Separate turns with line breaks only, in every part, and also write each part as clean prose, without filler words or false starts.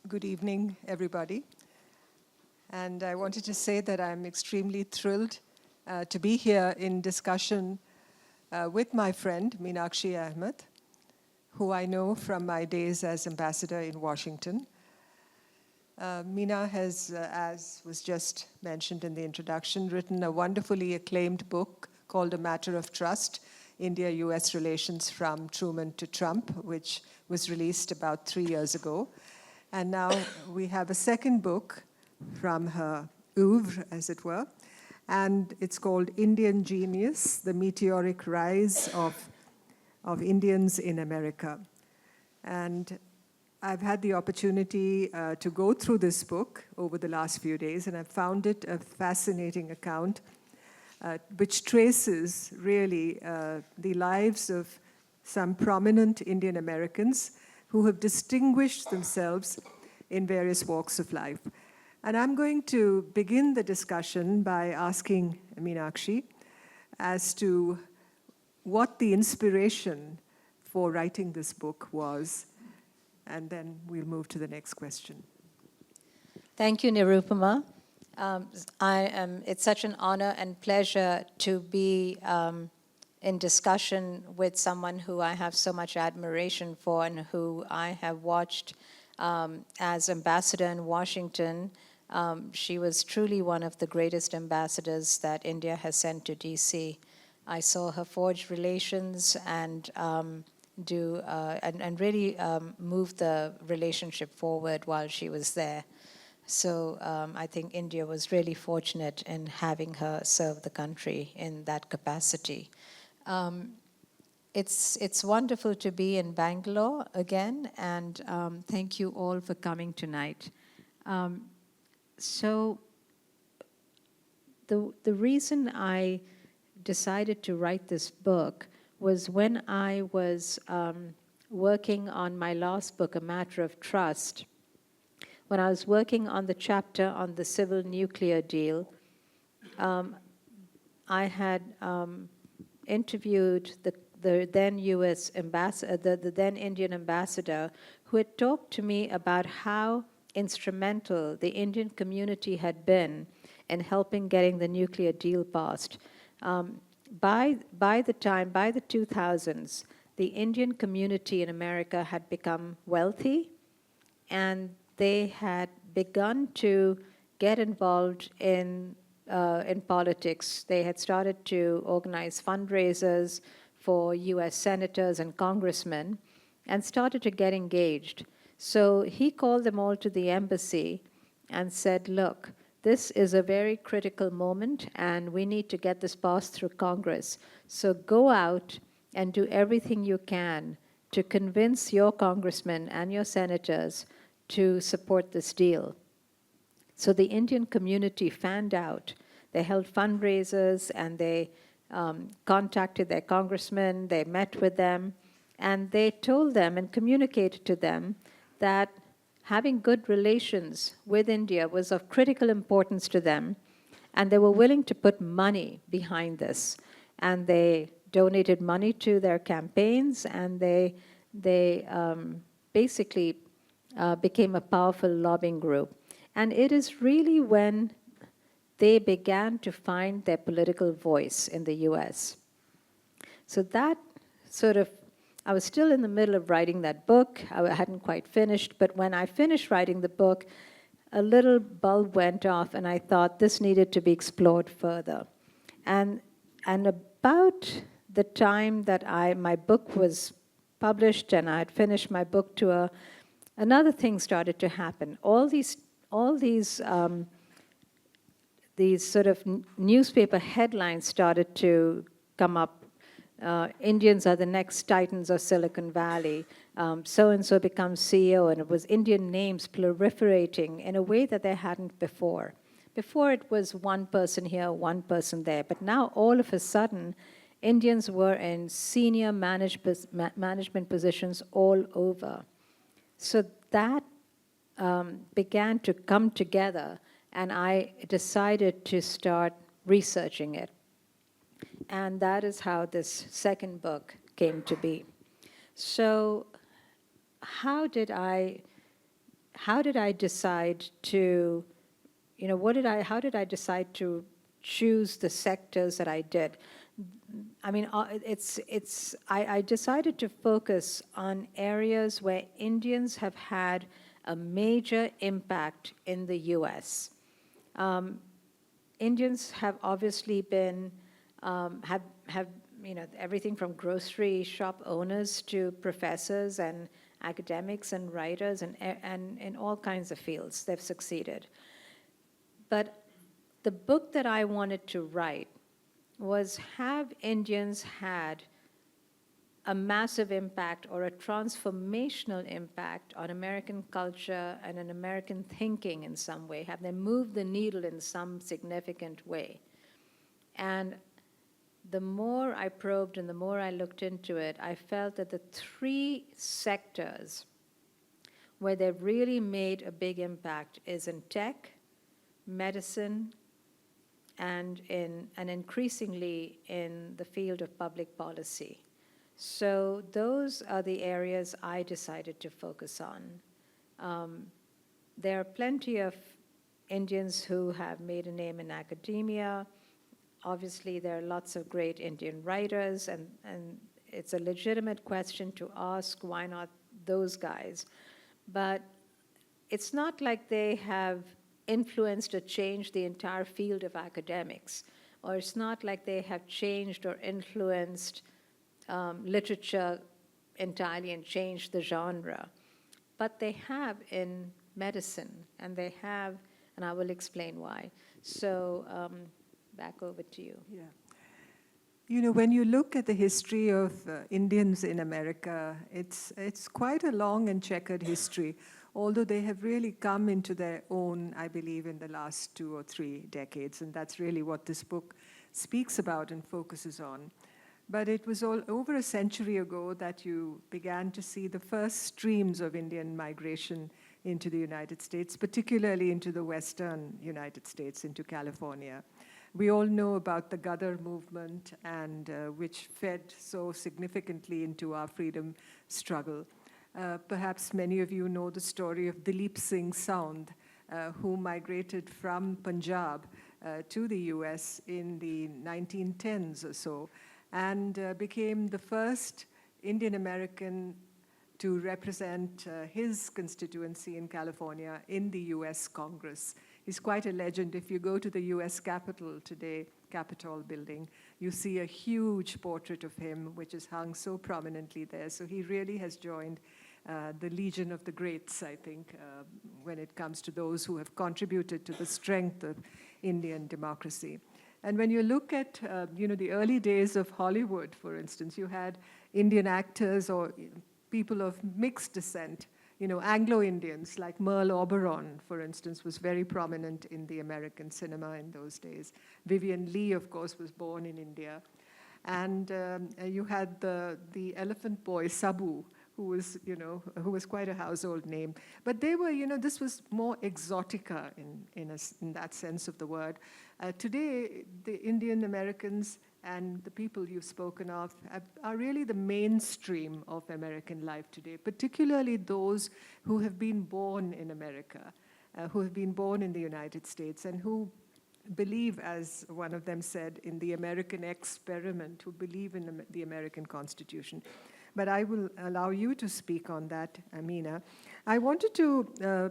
Good evening, everybody. And I wanted to say that I'm extremely thrilled to be here in discussion with my friend, Meenakshi Ahamed, who I know from my days as ambassador in Washington. Meena has, as was just mentioned in the introduction, written a wonderfully acclaimed book called A Matter of Trust, India-US Relations from Truman to Trump, which was released about 3 years ago. And now we have a second book from her oeuvre, as it were, and it's called Indian Genius, The Meteoric Rise of Indians in America. And I've had the opportunity to go through this book over the last few days, and I've found it a fascinating account which traces really the lives of some prominent Indian Americans who have distinguished themselves in various walks of life. And I'm going to begin the discussion by asking Meenakshi as to what the inspiration for writing this book was, and then we'll move to the next question.
Thank you, Nirupama. It's such an honor and pleasure to be in discussion with someone who I have so much admiration for and who I have watched as ambassador in Washington. She was truly one of the greatest ambassadors that India has sent to DC. I saw her forge relations and really move the relationship forward while she was there. So I think India was really fortunate in having her serve the country in that capacity. It's wonderful to be in Bangalore again, and thank you all for coming tonight. So the reason I decided to write this book was when I was working on my last book, A Matter of Trust. When I was working on the chapter on the civil nuclear deal, I had interviewed the then U.S. ambassador, the then Indian ambassador, who had talked to me about how instrumental the Indian community had been in helping getting the nuclear deal passed. By the 2000s, the Indian community in America had become wealthy, and they had begun to get involved in politics. They had started to organize fundraisers for U.S. senators and congressmen and started to get engaged. So he called them all to the embassy and said, look, this is a very critical moment and we need to get this passed through Congress. So go out and do everything you can to convince your congressmen and your senators to support this deal. So the Indian community fanned out. They held fundraisers and they contacted their congressmen, they met with them, and they told them and communicated to them that having good relations with India was of critical importance to them, and they were willing to put money behind this. And they donated money to their campaigns, and they basically became a powerful lobbying group. And it is really when they began to find their political voice in the US. So that sort of, I was still in the middle of writing that book. I hadn't quite finished, but when I finished writing the book, a little bulb went off and I thought this needed to be explored further. And about the time that my book was published and I had finished my book another thing started to happen. All these sort of newspaper headlines started to come up. Indians are the next titans of Silicon Valley. So-and-so becomes CEO, and it was Indian names proliferating in a way that they hadn't before. Before it was one person here, one person there, but now all of a sudden, Indians were in senior management positions all over. So that began to come together, and I decided to start researching it. And that is how this second book came to be. So how did I how did I decide to, how did I decide to choose the sectors that I did? I mean, I decided to focus on areas where Indians have had a major impact in the US. Indians have obviously been, have everything from grocery shop owners to professors and academics and writers and in all kinds of fields. They've succeeded. But the book that I wanted to write was, have Indians had a massive impact or a transformational impact on American culture and an American thinking in some way? Have they moved the needle in some significant way? And the more I probed and the more I looked into it, I felt that the three sectors where they've really made a big impact is in tech, medicine, and increasingly in the field of public policy. So those are the areas I decided to focus on. There are plenty of Indians who have made a name in academia. Obviously, there are lots of great Indian writers, and it's a legitimate question to ask, why not those guys? But it's not like they have influenced or changed the entire field of academics, or it's not like they have changed or influenced literature entirely and changed the genre. But they have in medicine, and they have, and I will explain why. So back over to you.
Yeah. You know, when you look at the history of Indians in America, it's quite a long and checkered history, although they have really come into their own, I believe, in the last 2 or 3 decades, and that's really what this book speaks about and focuses on. But it was all over a century ago that you began to see the first streams of Indian migration into the United States, particularly into the western United States, into California. We all know about the Gadar movement, and which fed so significantly into our freedom struggle. Perhaps many of you know the story of Dalip Singh Saund, who migrated from Punjab to the US in the 1910s or so, and became the first Indian American to represent his constituency in California in the US Congress. He's quite a legend. If you go to the US Capitol today, Capitol building, you see a huge portrait of him, which is hung so prominently there. So he really has joined the Legion of the Greats, I think, when it comes to those who have contributed to the strength of Indian democracy. And when you look at, the early days of Hollywood, for instance, you had Indian actors or people of mixed descent. Anglo-Indians like Merle Oberon, for instance, was very prominent in the American cinema in those days. Vivian Leigh, of course, was born in India. And you had the elephant boy, Sabu, who was quite a household name. But they were, this was more exotica in that sense of the word. Today, the Indian Americans and the people you've spoken of are really the mainstream of American life today, particularly those who have been born in America, who have been born in the United States, and who believe, as one of them said, in the American experiment, who believe in the American Constitution. But I will allow you to speak on that, Meena. I wanted to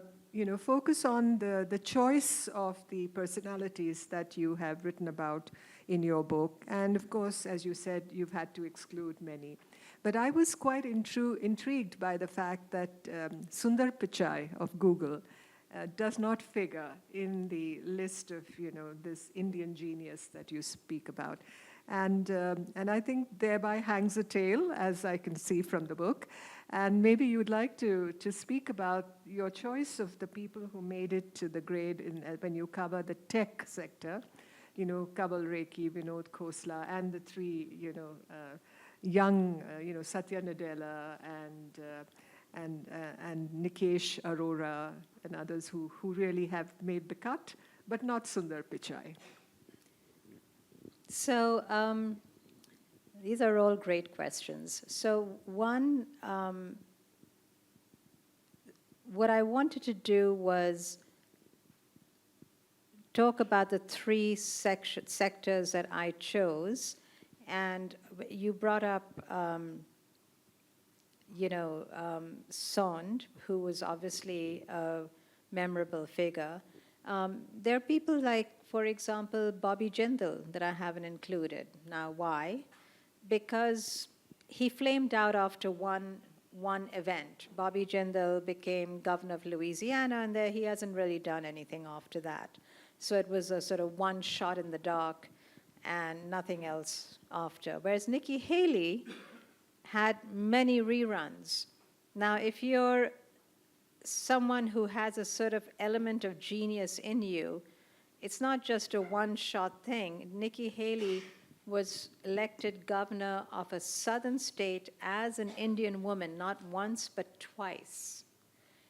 focus on the choice of the personalities that you have written about in your book. And of course, as you said, you've had to exclude many. But I was quite intrigued by the fact that Sundar Pichai of Google does not figure in the list of, this Indian genius that you speak about. And I think thereby hangs a tale, as I can see from the book. And maybe you'd like to speak about your choice of the people who made it to the grade when you cover the tech sector, Kabal Rekhi, Vinod Khosla, and the 3, young, Satya Nadella and Nikesh Arora and others who really have made the cut, but not Sundar Pichai.
So these are all great questions. So one what I wanted to do was talk about the three sectors that I chose. And you brought up, Sond, who was obviously a memorable figure. There are people like, for example, Bobby Jindal that I haven't included. Now, why? Because he flamed out after one event. Bobby Jindal became governor of Louisiana, and there he hasn't really done anything after that. So it was a sort of one shot in the dark and nothing else after. Whereas Nikki Haley had many reruns. Now, if you're someone who has a sort of element of genius in you, it's not just a one-shot thing. Nikki Haley was elected governor of a southern state as an Indian woman, not once but twice.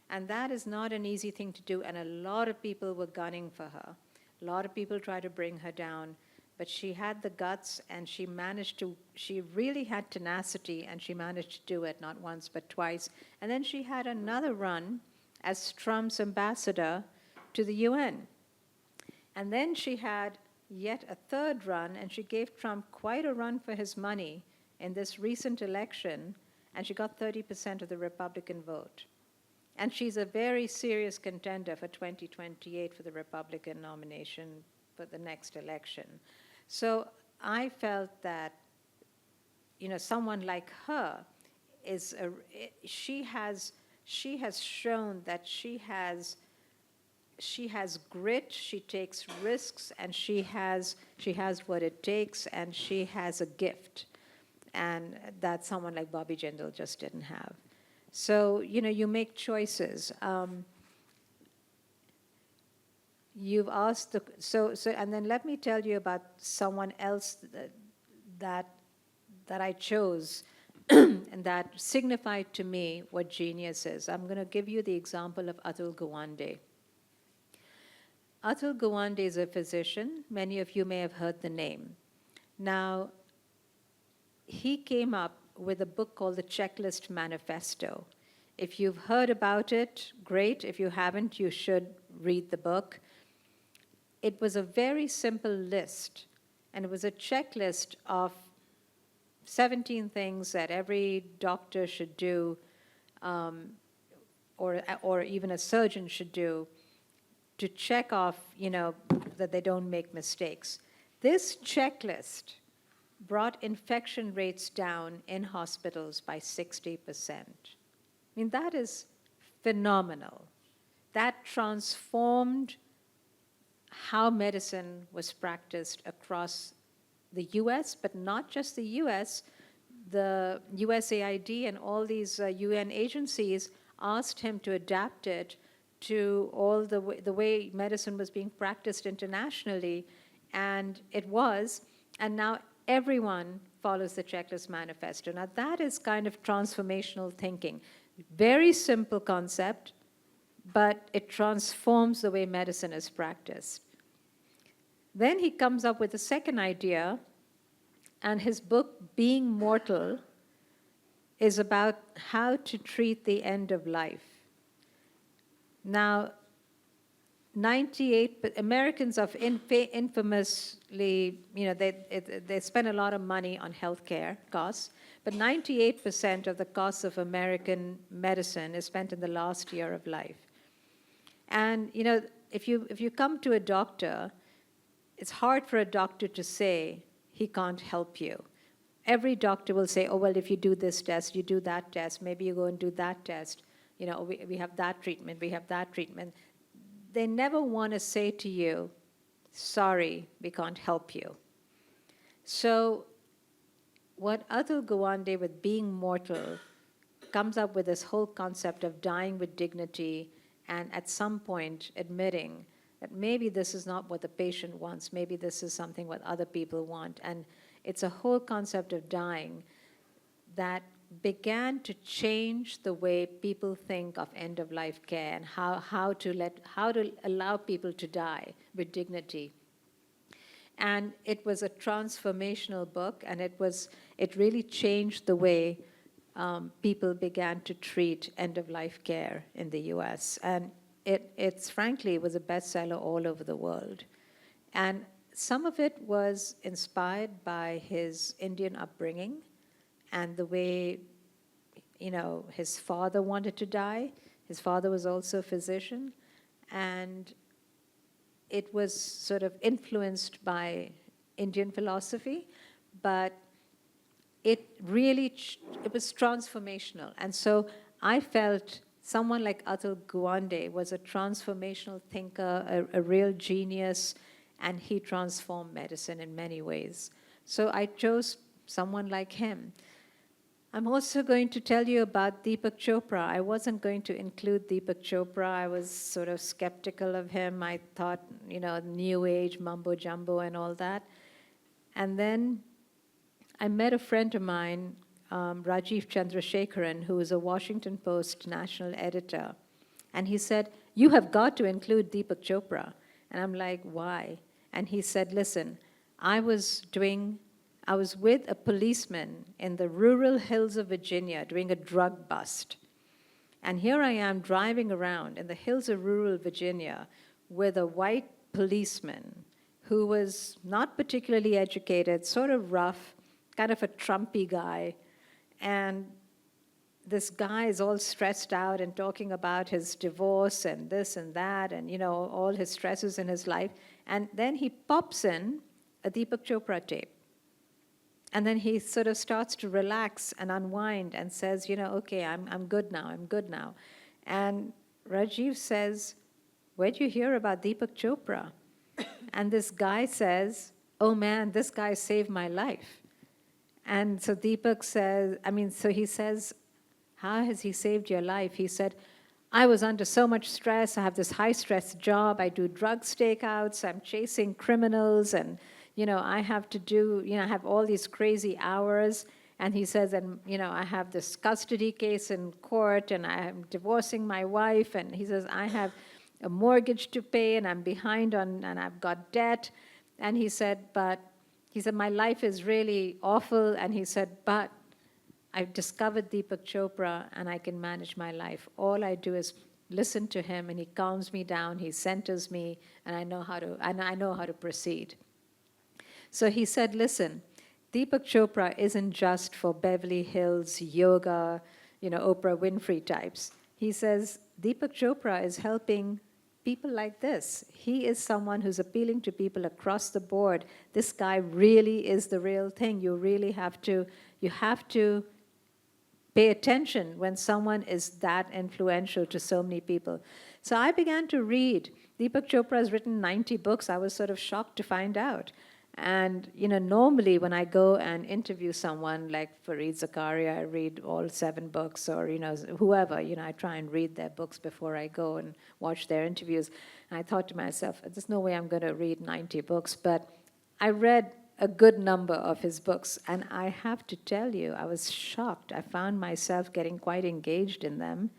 And that is not an easy thing to do, and a lot of people were gunning for her. A lot of people tried to bring her down, but she had the guts, and she really had tenacity, and she managed to do it not once but twice. And then she had another run as Trump's ambassador to the UN. And then she had yet a third run, and she gave Trump quite a run for his money in this recent election, and she got 30% of the Republican vote. And she's a very serious contender for 2028 for the Republican nomination for the next election. So I felt that, someone like her she has shown that she has grit, she takes risks, and she has what it takes, and she has a gift. And that someone like Bobby Jindal just didn't have. So, you make choices. You've asked and then let me tell you about someone else that I chose and that signified to me what genius is. I'm going to give you the example of Atul Gawande. Atul Gawande is a physician. Many of you may have heard the name. Now, he came up with a book called The Checklist Manifesto. If you've heard about it, great. If you haven't, you should read the book. It was a very simple list, and it was a checklist of 17 things that every doctor should do, or even a surgeon should do, to check off, that they don't make mistakes. This checklist brought infection rates down in hospitals by 60%. I mean, that is phenomenal. That transformed how medicine was practiced across the US, but not just the US. The USAID and all these UN agencies asked him to adapt it to all the way medicine was being practiced internationally, and it was, and now everyone follows the Checklist Manifesto. Now that is kind of transformational thinking. Very simple concept, but it transforms the way medicine is practiced. Then he comes up with a second idea, and his book, Being Mortal, is about how to treat the end of life. Now, 98 Americans are infamously, they spend a lot of money on healthcare costs, but 98% of the cost of American medicine is spent in the last year of life. And if you come to a doctor, it's hard for a doctor to say he can't help you. Every doctor will say, oh, well, if you do this test, you do that test, maybe you go and do that test, we have that treatment, we have that treatment. They never want to say to you, sorry, we can't help you. So what Atul Gawande, with Being Mortal, comes up with this whole concept of dying with dignity, and at some point admitting that maybe this is not what the patient wants, maybe this is something what other people want. And it's a whole concept of dying that began to change the way people think of end-of-life care and how to allow people to die with dignity. And it was a transformational book, and it really changed the way people began to treat end-of-life care in the US. And it's frankly, it was a bestseller all over the world. And some of it was inspired by his Indian upbringing and the way, his father wanted to die. His father was also a physician. And it was sort of influenced by Indian philosophy, but it was transformational. And so I felt someone like Atul Gawande was a transformational thinker, a real genius, and he transformed medicine in many ways. So I chose someone like him. I'm also going to tell you about Deepak Chopra. I wasn't going to include Deepak Chopra. I was sort of skeptical of him. I thought, New Age, mumbo jumbo and all that. And then I met a friend of mine, Rajiv Chandrasekharan, who is a Washington Post national editor. And he said, you have got to include Deepak Chopra. And I'm like, why? And he said, listen, I was with a policeman in the rural hills of Virginia doing a drug bust. And here I am driving around in the hills of rural Virginia with a white policeman who was not particularly educated, sort of rough, kind of a Trumpy guy. And this guy is all stressed out and talking about his divorce and this and that and, all his stresses in his life. And then he pops in a Deepak Chopra tape. And then he sort of starts to relax and unwind and says, okay, I'm good now. And Rajiv says, where'd you hear about Deepak Chopra? And this guy says, oh man, this guy saved my life. And so Deepak says, he says, how has he saved your life? He said, I was under so much stress. I have this high-stress job. I do drug stakeouts. I'm chasing criminals. And, I have to do, I have all these crazy hours. And he says, and, I have this custody case in court, and I'm divorcing my wife. And he says, I have a mortgage to pay, and I'm behind and I've got debt. And he said, my life is really awful. And he said, but I've discovered Deepak Chopra, and I can manage my life. All I do is listen to him, and he calms me down, he centers me, and I know how to proceed. So he said, listen, Deepak Chopra isn't just for Beverly Hills yoga, Oprah Winfrey types. He says, Deepak Chopra is helping people like this. He is someone who's appealing to people across the board. This guy really is the real thing. You really have to pay attention when someone is that influential to so many people. So I began to read. Deepak Chopra has written 90 books. I was sort of shocked to find out. And, normally when I go and interview someone like Fareed Zakaria, I read all 7 books, or, whoever, I try and read their books before I go and watch their interviews. And I thought to myself, there's no way I'm going to read 90 books. But I read a good number of his books. And I have to tell you, I was shocked. I found myself getting quite engaged in them.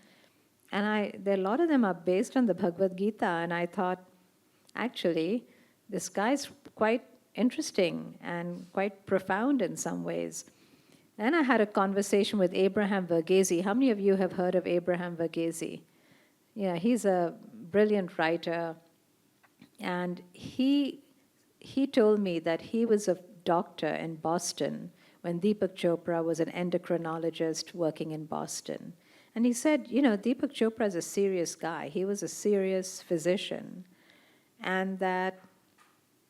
And a lot of them are based on the Bhagavad Gita. And I thought, actually, this guy's quite interesting and quite profound in some ways. Then I had a conversation with Abraham Verghese. How many of you have heard of Abraham Verghese? Yeah, he's a brilliant writer. And he told me that he was a doctor in Boston when Deepak Chopra was an endocrinologist working in Boston. And he said, Deepak Chopra is a serious guy. He was a serious physician. And that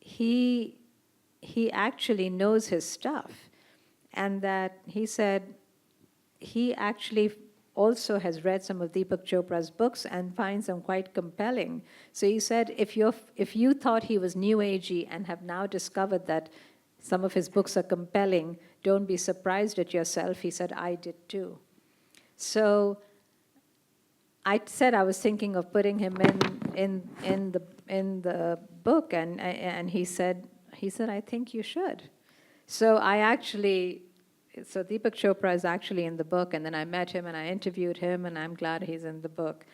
he actually knows his stuff. And that he said he actually also has read some of Deepak Chopra's books and finds them quite compelling. So he said, if you thought he was new agey and have now discovered that some of his books are compelling, don't be surprised at yourself. He said, I did too. So I said I was thinking of putting him in the book, and he said, I think you should. So Deepak Chopra is actually in the book, and then I met him and I interviewed him, and I'm glad he's in the book.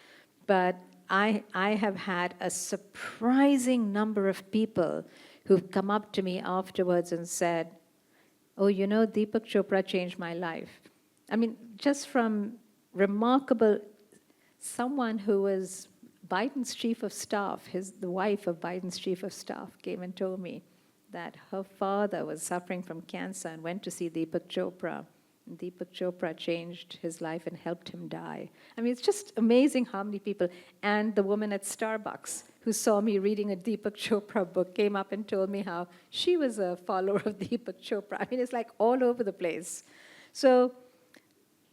But I have had a surprising number of people who've come up to me afterwards and said, oh, Deepak Chopra changed my life. I mean, just from remarkable, someone who was Biden's chief of staff, the wife of Biden's chief of staff came and told me that her father was suffering from cancer and went to see Deepak Chopra. And Deepak Chopra changed his life and helped him die. I mean, it's just amazing how many people. And the woman at Starbucks who saw me reading a Deepak Chopra book came up and told me how she was a follower of Deepak Chopra. I mean, it's like all over the place. So,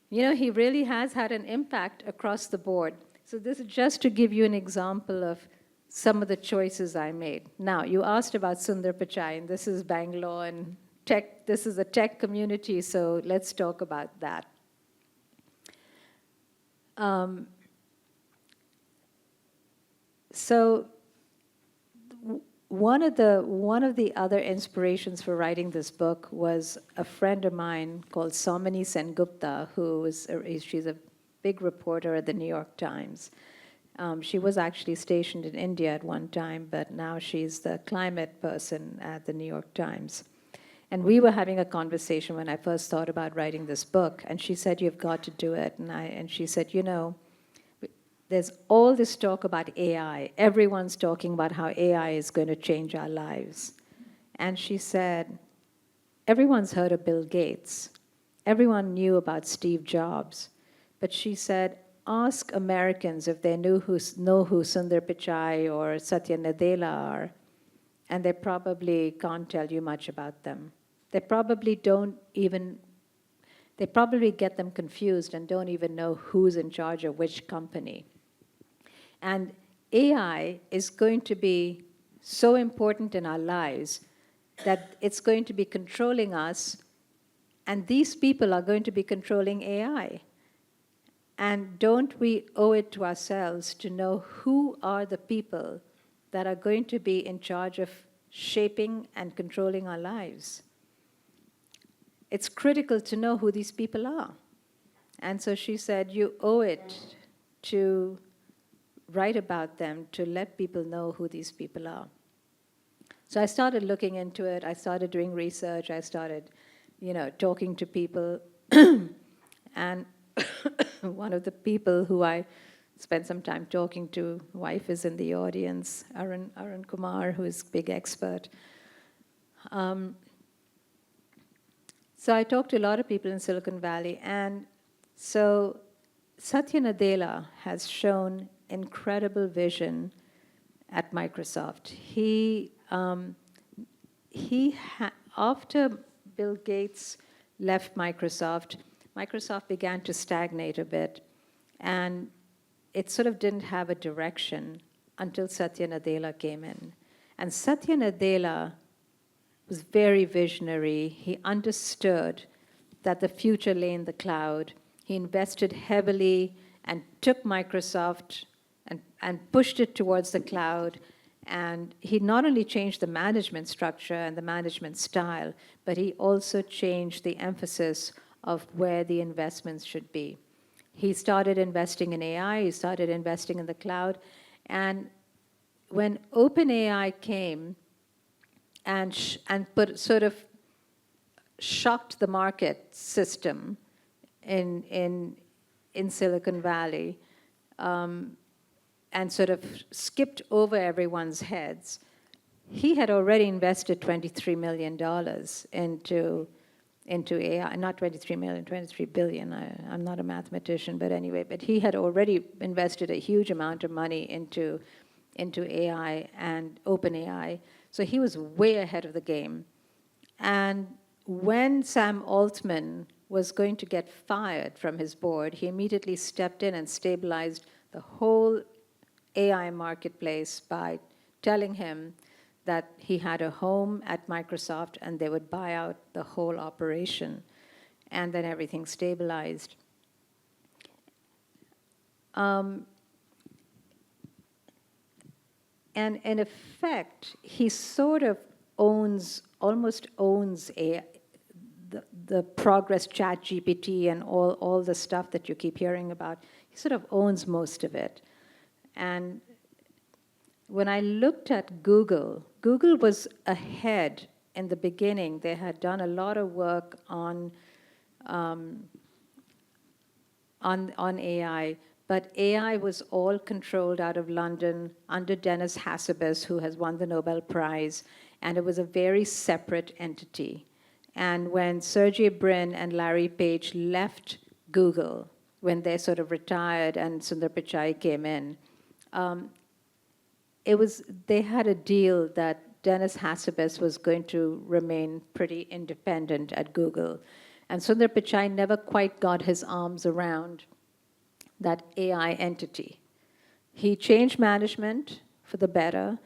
you know, he really has had an impact across the board. So this is just to give you an example of some of the choices I made. Now, you asked about Sundar Pichai, and this is Bangalore, and tech. This is a tech community, so let's talk about that. So one of the other inspirations for writing this book was a friend of mine called Somani Sengupta, she's a big reporter at the New York Times. She was actually stationed in India at one time, but now she's the climate person at the New York Times. And we were having a conversation when I first thought about writing this book, and she said, "You've got to do it." And she said, "You know, there's all this talk about AI. Everyone's talking about how AI is going to change our lives." And she said, "Everyone's heard of Bill Gates. Everyone knew about Steve Jobs." But she said, "Ask Americans if they know who Sundar Pichai or Satya Nadella are, and they probably can't tell you much about them. They probably get them confused and don't even know who's in charge of which company." And AI is going to be so important in our lives that it's going to be controlling us, and these people are going to be controlling AI. And don't we owe it to ourselves to know who are the people that are going to be in charge of shaping and controlling our lives? It's critical to know who these people are. And so she said, you owe it to write about them, to let people know who these people are. So I started looking into it. I started doing research. I started, talking to people. And one of the people who I spent some time talking to, wife is in the audience, Arun Kumar, who is a big expert. So I talked to a lot of people in Silicon Valley, and so Satya Nadella has shown incredible vision at Microsoft. After Bill Gates left Microsoft began to stagnate a bit, and it sort of didn't have a direction until Satya Nadella came in. And Satya Nadella was very visionary. He understood that the future lay in the cloud. He invested heavily and took Microsoft and pushed it towards the cloud. And he not only changed the management structure and the management style, but he also changed the emphasis of where the investments should be. He started investing in AI, he started investing in the cloud, and when OpenAI came and sort of shocked the market system in Silicon Valley, and sort of skipped over everyone's heads, he had already invested $23 million into AI, not 23 million, 23 billion. I'm not a mathematician, but anyway, but he had already invested a huge amount of money into AI and OpenAI. So he was way ahead of the game. And when Sam Altman was going to get fired from his board, he immediately stepped in and stabilized the whole AI marketplace by telling him that he had a home at Microsoft and they would buy out the whole operation, and then everything stabilized. And in effect, he sort of almost owns the progress ChatGPT and all the stuff that you keep hearing about. He sort of owns most of it. And when I looked at Google was ahead in the beginning. They had done a lot of work on on AI, but AI was all controlled out of London under Dennis Hassabis, who has won the Nobel Prize, and it was a very separate entity. And when Sergey Brin and Larry Page left Google, when they sort of retired and Sundar Pichai came in, they had a deal that Dennis Hassabis was going to remain pretty independent at Google. And Sundar Pichai never quite got his arms around that AI entity. He changed management for the better.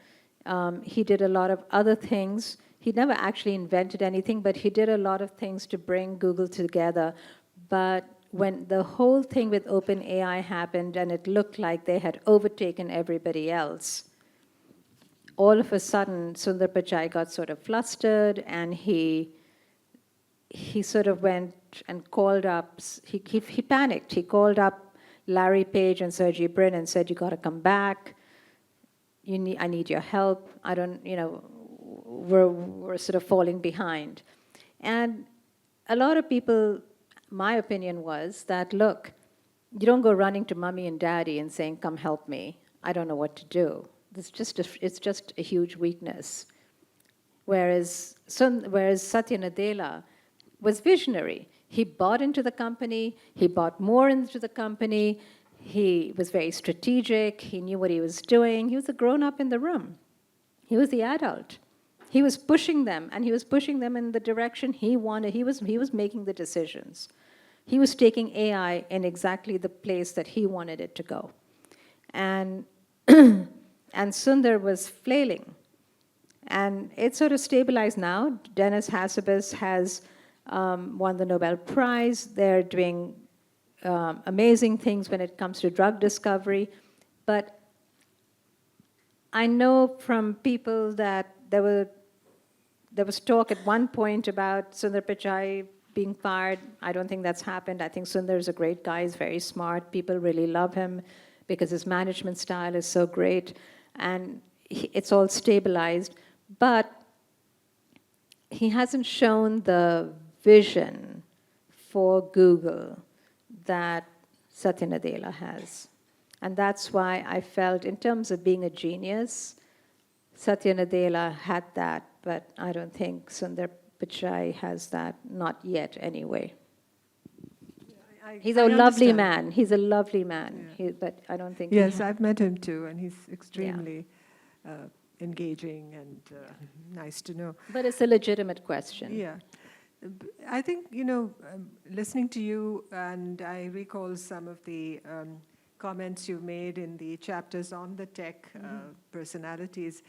He did a lot of other things. He never actually invented anything, but he did a lot of things to bring Google together. But when the whole thing with OpenAI happened and it looked like they had overtaken everybody else, all of a sudden, Sundar Pichai got sort of flustered, and he sort of went and called up, he panicked. He called up Larry Page and Sergey Brin and said, "You got to come back. I need your help. I don't, we're sort of falling behind." And a lot of people, my opinion was that, look, you don't go running to mommy and daddy and saying, "Come help me. I don't know what to do." It's just a huge weakness. Whereas Satya Nadella was visionary. He bought into the company. He bought more into the company. He was very strategic. He knew what he was doing. He was the grown-up in the room. He was the adult. He was pushing them, and he was pushing them in the direction he wanted. He was making the decisions. He was taking AI in exactly the place that he wanted it to go. And and Sundar was flailing. And it's sort of stabilized now. Dennis Hassabis has won the Nobel Prize. They're doing amazing things when it comes to drug discovery. But I know from people that there was talk at one point about Sundar Pichai being fired. I don't think that's happened. I think Sundar is a great guy. He's very smart. People really love him because his management style is so great. And it's all stabilized. But he hasn't shown the vision for Google that Satya Nadella has. And that's why I felt, in terms of being a genius, Satya Nadella had that, but I don't think Sundar Pichai has that, not yet anyway. He's a lovely man. He's a lovely man, but I don't think.
Yes, I've met him too, and he's extremely engaging and nice to know.
But it's a legitimate question.
Yeah. I think, listening to you, and I recall some of the comments you made in the chapters on the tech personalities.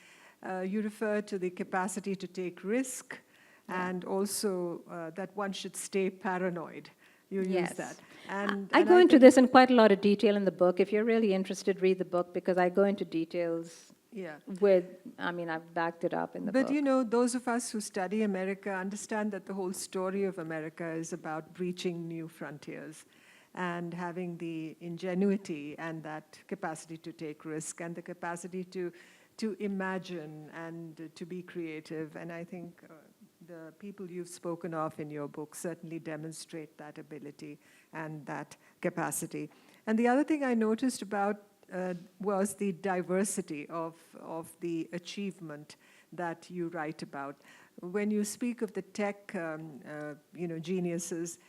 You refer to the capacity to take risk, and also that one should stay paranoid. You use that. And
I go into this in quite a lot of detail in the book. If you're really interested, read the book, because I go into details I've backed it up in the book.
But those of us who study America understand that the whole story of America is about breaching new frontiers and having the ingenuity and that capacity to take risk and the capacity to imagine and to be creative. And I think the people you've spoken of in your book certainly demonstrate that ability and that capacity. And the other thing I noticed about was the diversity of the achievement that you write about. When you speak of the tech, geniuses,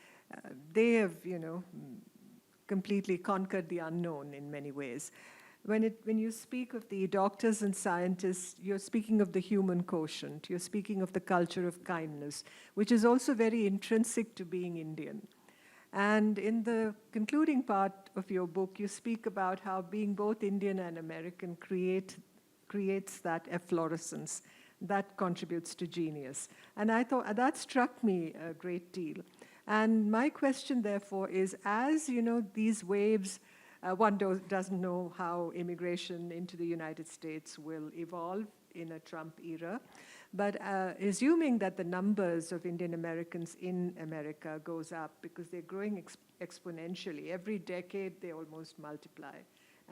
they have, completely conquered the unknown in many ways. When you speak of the doctors and scientists, you're speaking of the human quotient. You're speaking of the culture of kindness, which is also very intrinsic to being Indian. And in the concluding part of your book, you speak about how being both Indian and American creates that efflorescence that contributes to genius. And I thought that struck me a great deal. And my question, therefore, is, as these waves, one doesn't know how immigration into the United States will evolve in a Trump era. But assuming that the numbers of Indian Americans in America goes up, because they're growing exponentially. Every decade, they almost multiply.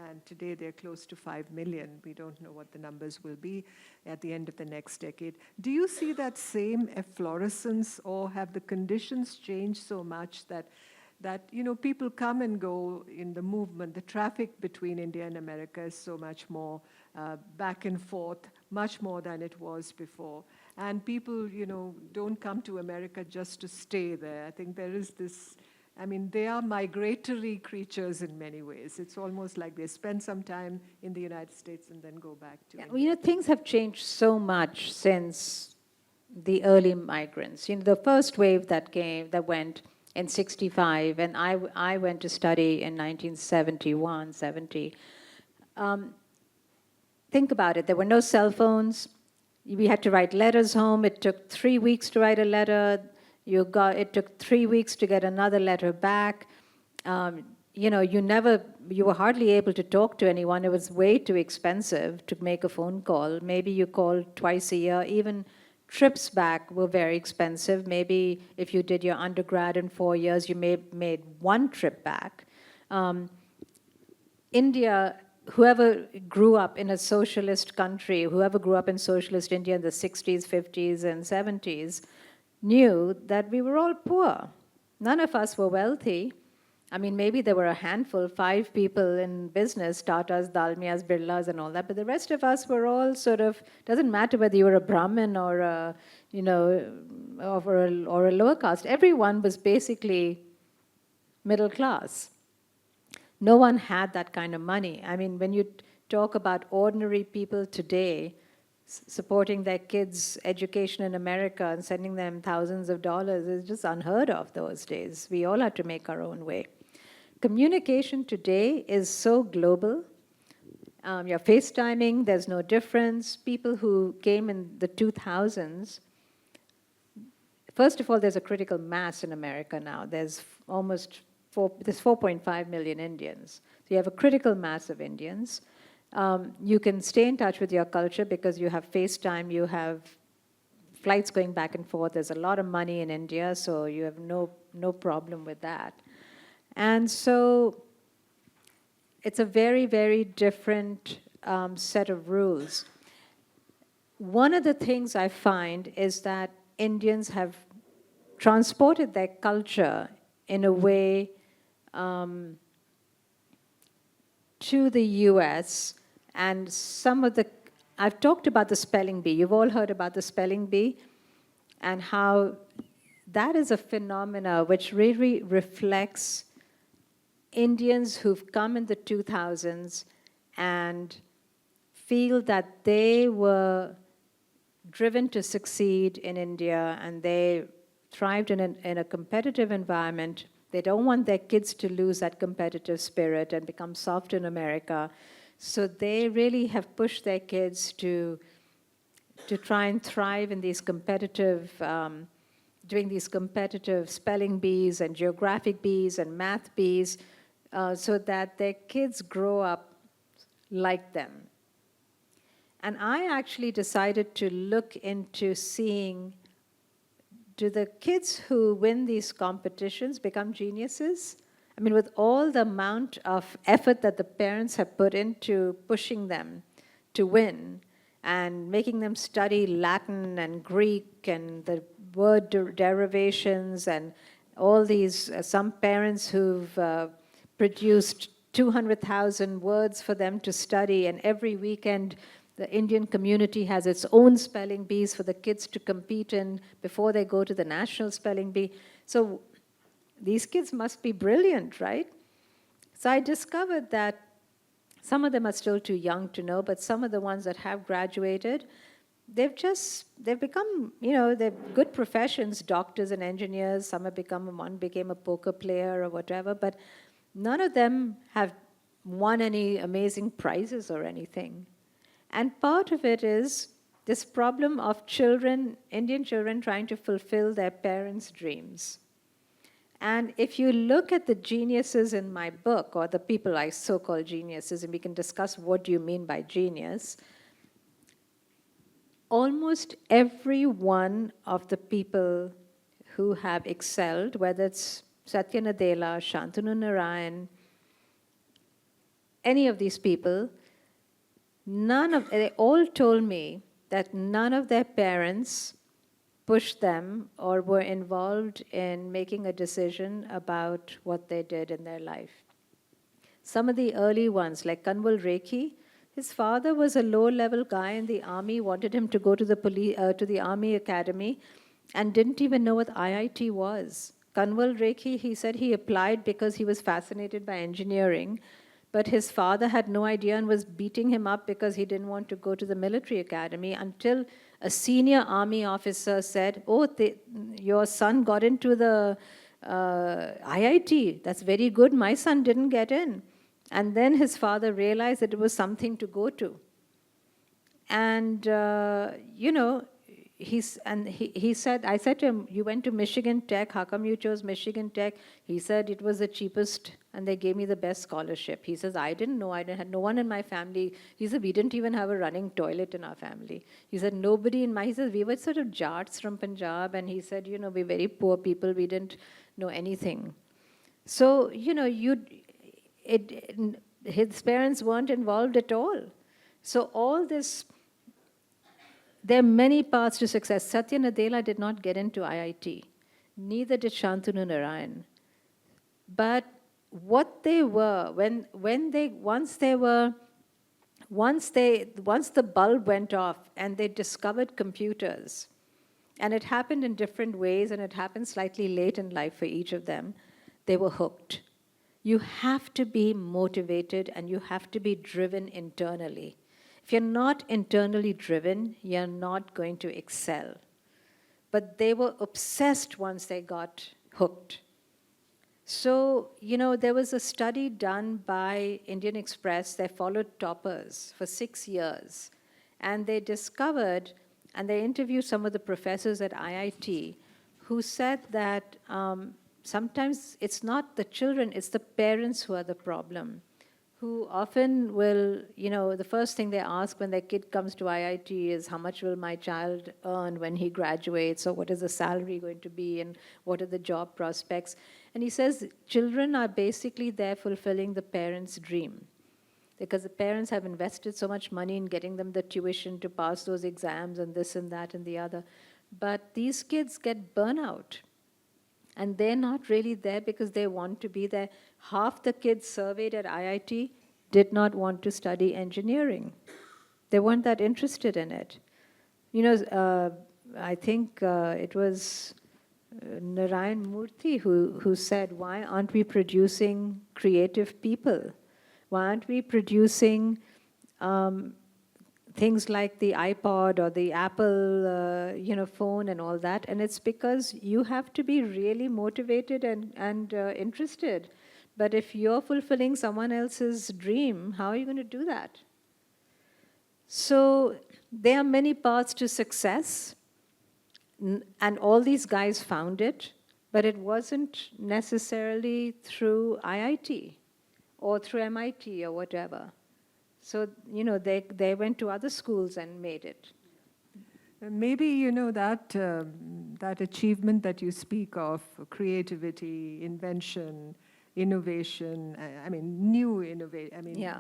And today, they're close to 5 million. We don't know what the numbers will be at the end of the next decade. Do you see that same efflorescence, or have the conditions changed so much that that, people come and go in the movement. The traffic between India and America is so much more back and forth, much more than it was before. And people, don't come to America just to stay there. I think there is this, they are migratory creatures in many ways. It's almost like they spend some time in the United States and then go back to India.
Things have changed so much since the early migrants. The first wave that went in 65, and I went to study in 1971, 70. Think about it. There were no cell phones. We had to write letters home. It took 3 weeks to write a letter. It took 3 weeks to get another letter back. You were hardly able to talk to anyone. It was way too expensive to make a phone call. Maybe you called twice a year. Even trips back were very expensive. Maybe if you did your undergrad in 4 years, you made one trip back. India, whoever grew up in a socialist country, whoever grew up in socialist India in the 60s, 50s, and 70s, knew that we were all poor. None of us were wealthy. Maybe there were a handful, 5 people in business, Tatas, Dalmias, Birlas, and all that, but the rest of us were all sort of, doesn't matter whether you were a Brahmin or a lower caste, everyone was basically middle class. No one had that kind of money. When you talk about ordinary people today supporting their kids' education in America and sending them thousands of dollars, is just unheard of those days. We all had to make our own way. Communication today is so global. You're FaceTiming, there's no difference. People who came in the 2000s, first of all, there's a critical mass in America now. There's 4.5 million Indians. So you have a critical mass of Indians. You can stay in touch with your culture because you have FaceTime, you have flights going back and forth. There's a lot of money in India, so you have no problem with that. And so it's a very, very different set of rules. One of the things I find is that Indians have transported their culture in a way to the US, and I've talked about the spelling bee. You've all heard about the spelling bee and how that is a phenomena which really reflects Indians who've come in the 2000s and feel that they were driven to succeed in India and they thrived in a competitive environment. They don't want their kids to lose that competitive spirit and become soft in America. So they really have pushed their kids to try and thrive in these competitive, doing these competitive spelling bees and geographic bees and math bees, so that their kids grow up like them. And I actually decided to look into seeing, do the kids who win these competitions become geniuses? With all the amount of effort that the parents have put into pushing them to win and making them study Latin and Greek and the word derivations and all these, some parents who've produced 200,000 words for them to study, and every weekend the Indian community has its own spelling bees for the kids to compete in before they go to the national spelling bee. So these kids must be brilliant, right? So I discovered that some of them are still too young to know, but some of the ones that have graduated, they've become, they're good professions, doctors and engineers. One became a poker player or whatever, but none of them have won any amazing prizes or anything. And part of it is this problem of Indian children trying to fulfill their parents' dreams. And if you look at the geniuses in my book, or the people I so-called geniuses, and we can discuss what do you mean by genius, almost every one of the people who have excelled, whether it's Satya Nadella, Shantanu Narayan, any of these people, they all told me that none of their parents pushed them or were involved in making a decision about what they did in their life. Some of the early ones, like Kanwal Rekhi, his father was a low-level guy in the army, wanted him to go to the army academy, and didn't even know what IIT was. Kanwal Rekhi, he said he applied because he was fascinated by engineering, but his father had no idea and was beating him up because he didn't want to go to the military academy until a senior army officer said, "Oh, your son got into the IIT. That's very good. My son didn't get in." And then his father realized that it was something to go to. And, he said, I said to him, "You went to Michigan Tech. How come you chose Michigan Tech?" He said, "It was the cheapest, and they gave me the best scholarship." He says, "I didn't know. I had no one in my family." He said, "We didn't even have a running toilet in our family." He said, he says, "We were sort of Jats from Punjab." And he said, "We're very poor people. We didn't know anything." So, his parents weren't involved at all. So all this, there are many paths to success. Satya Nadella did not get into IIT. Neither did Shantanu Narayan. But what they were, once the bulb went off and they discovered computers, and it happened in different ways, and it happened slightly late in life for each of them, they were hooked. You have to be motivated and you have to be driven internally. If you're not internally driven, you're not going to excel. But they were obsessed once they got hooked. So, there was a study done by Indian Express. They followed toppers for 6 years. And they discovered, and they interviewed some of the professors at IIT, who said that sometimes it's not the children, it's the parents who are the problem, who often will, the first thing they ask when their kid comes to IIT is, "How much will my child earn when he graduates?" Or, "What is the salary going to be? And what are the job prospects?" And he says children are basically there fulfilling the parents' dream, because the parents have invested so much money in getting them the tuition to pass those exams and this and that and the other. But these kids get burnout. And they're not really there because they want to be there. Half the kids surveyed at IIT did not want to study engineering. They weren't that interested in it. I think it was Narayan Murthy who said, "Why aren't we producing creative people? Why aren't we producing things like the iPod or the Apple, phone and all that?" And it's because you have to be really motivated and interested. But if you're fulfilling someone else's dream, how are you going to do that? So there are many paths to success, and all these guys found it, but it wasn't necessarily through IIT or through MIT or whatever. So, they went to other schools and made it.
Maybe, that achievement that you speak of, creativity, invention, innovation,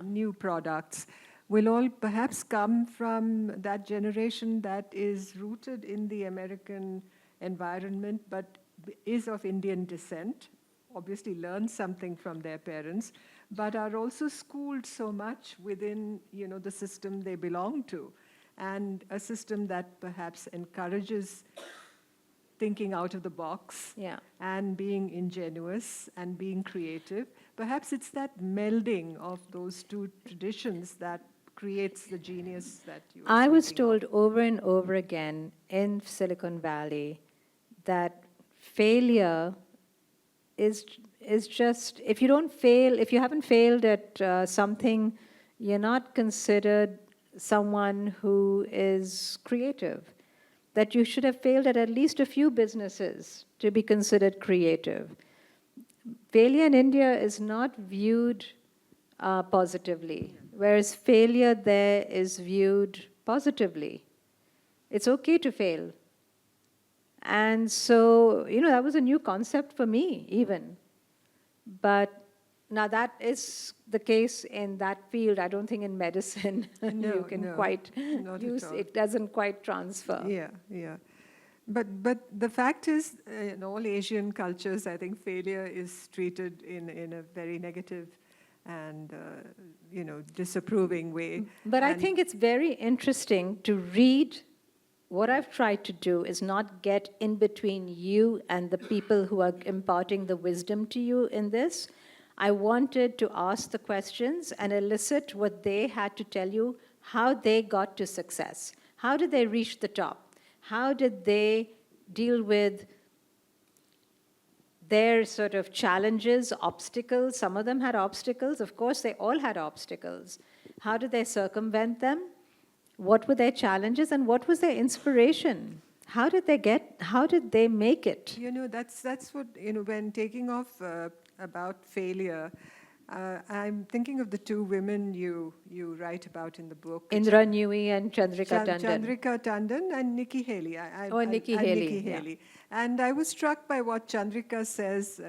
new products, will all perhaps come from that generation that is rooted in the American environment, but is of Indian descent, obviously learn something from their parents, but are also schooled so much within, the system they belong to, and a system that perhaps encourages thinking out of the box, and being ingenuous and being creative. Perhaps it's that melding of those two traditions that creates the genius that you
I was told over and over again in Silicon Valley that failure is just, if you haven't failed at something, you're not considered someone who is creative. That you should have failed at least a few businesses to be considered creative. Failure in India is not viewed positively, whereas failure there is viewed positively. It's okay to fail. And so, that was a new concept for me, even. But now that is the case in that field. I don't think in medicine you can quite use it. Doesn't quite transfer.
Yeah. But the fact is, in all Asian cultures, I think failure is treated in a very negative and disapproving way.
But I
And
think it's very interesting to read. What I've tried to do is not get in between you and the people who are imparting the wisdom to you in this. I wanted to ask the questions and elicit what they had to tell you, how they got to success. How did they reach the top? How did they deal with their sort of challenges, obstacles? Some of them had obstacles. Of course, they all had obstacles. How did they circumvent them? What were their challenges and what was their inspiration? How did they make it?
That's what, when taking off about failure, I'm thinking of the two women you write about in the book.
Indra Nui and Chandrika Tandon.
Chandrika Tandon and Nikki Haley.
Nikki Haley.
Nikki Haley. And I was struck by what Chandrika says,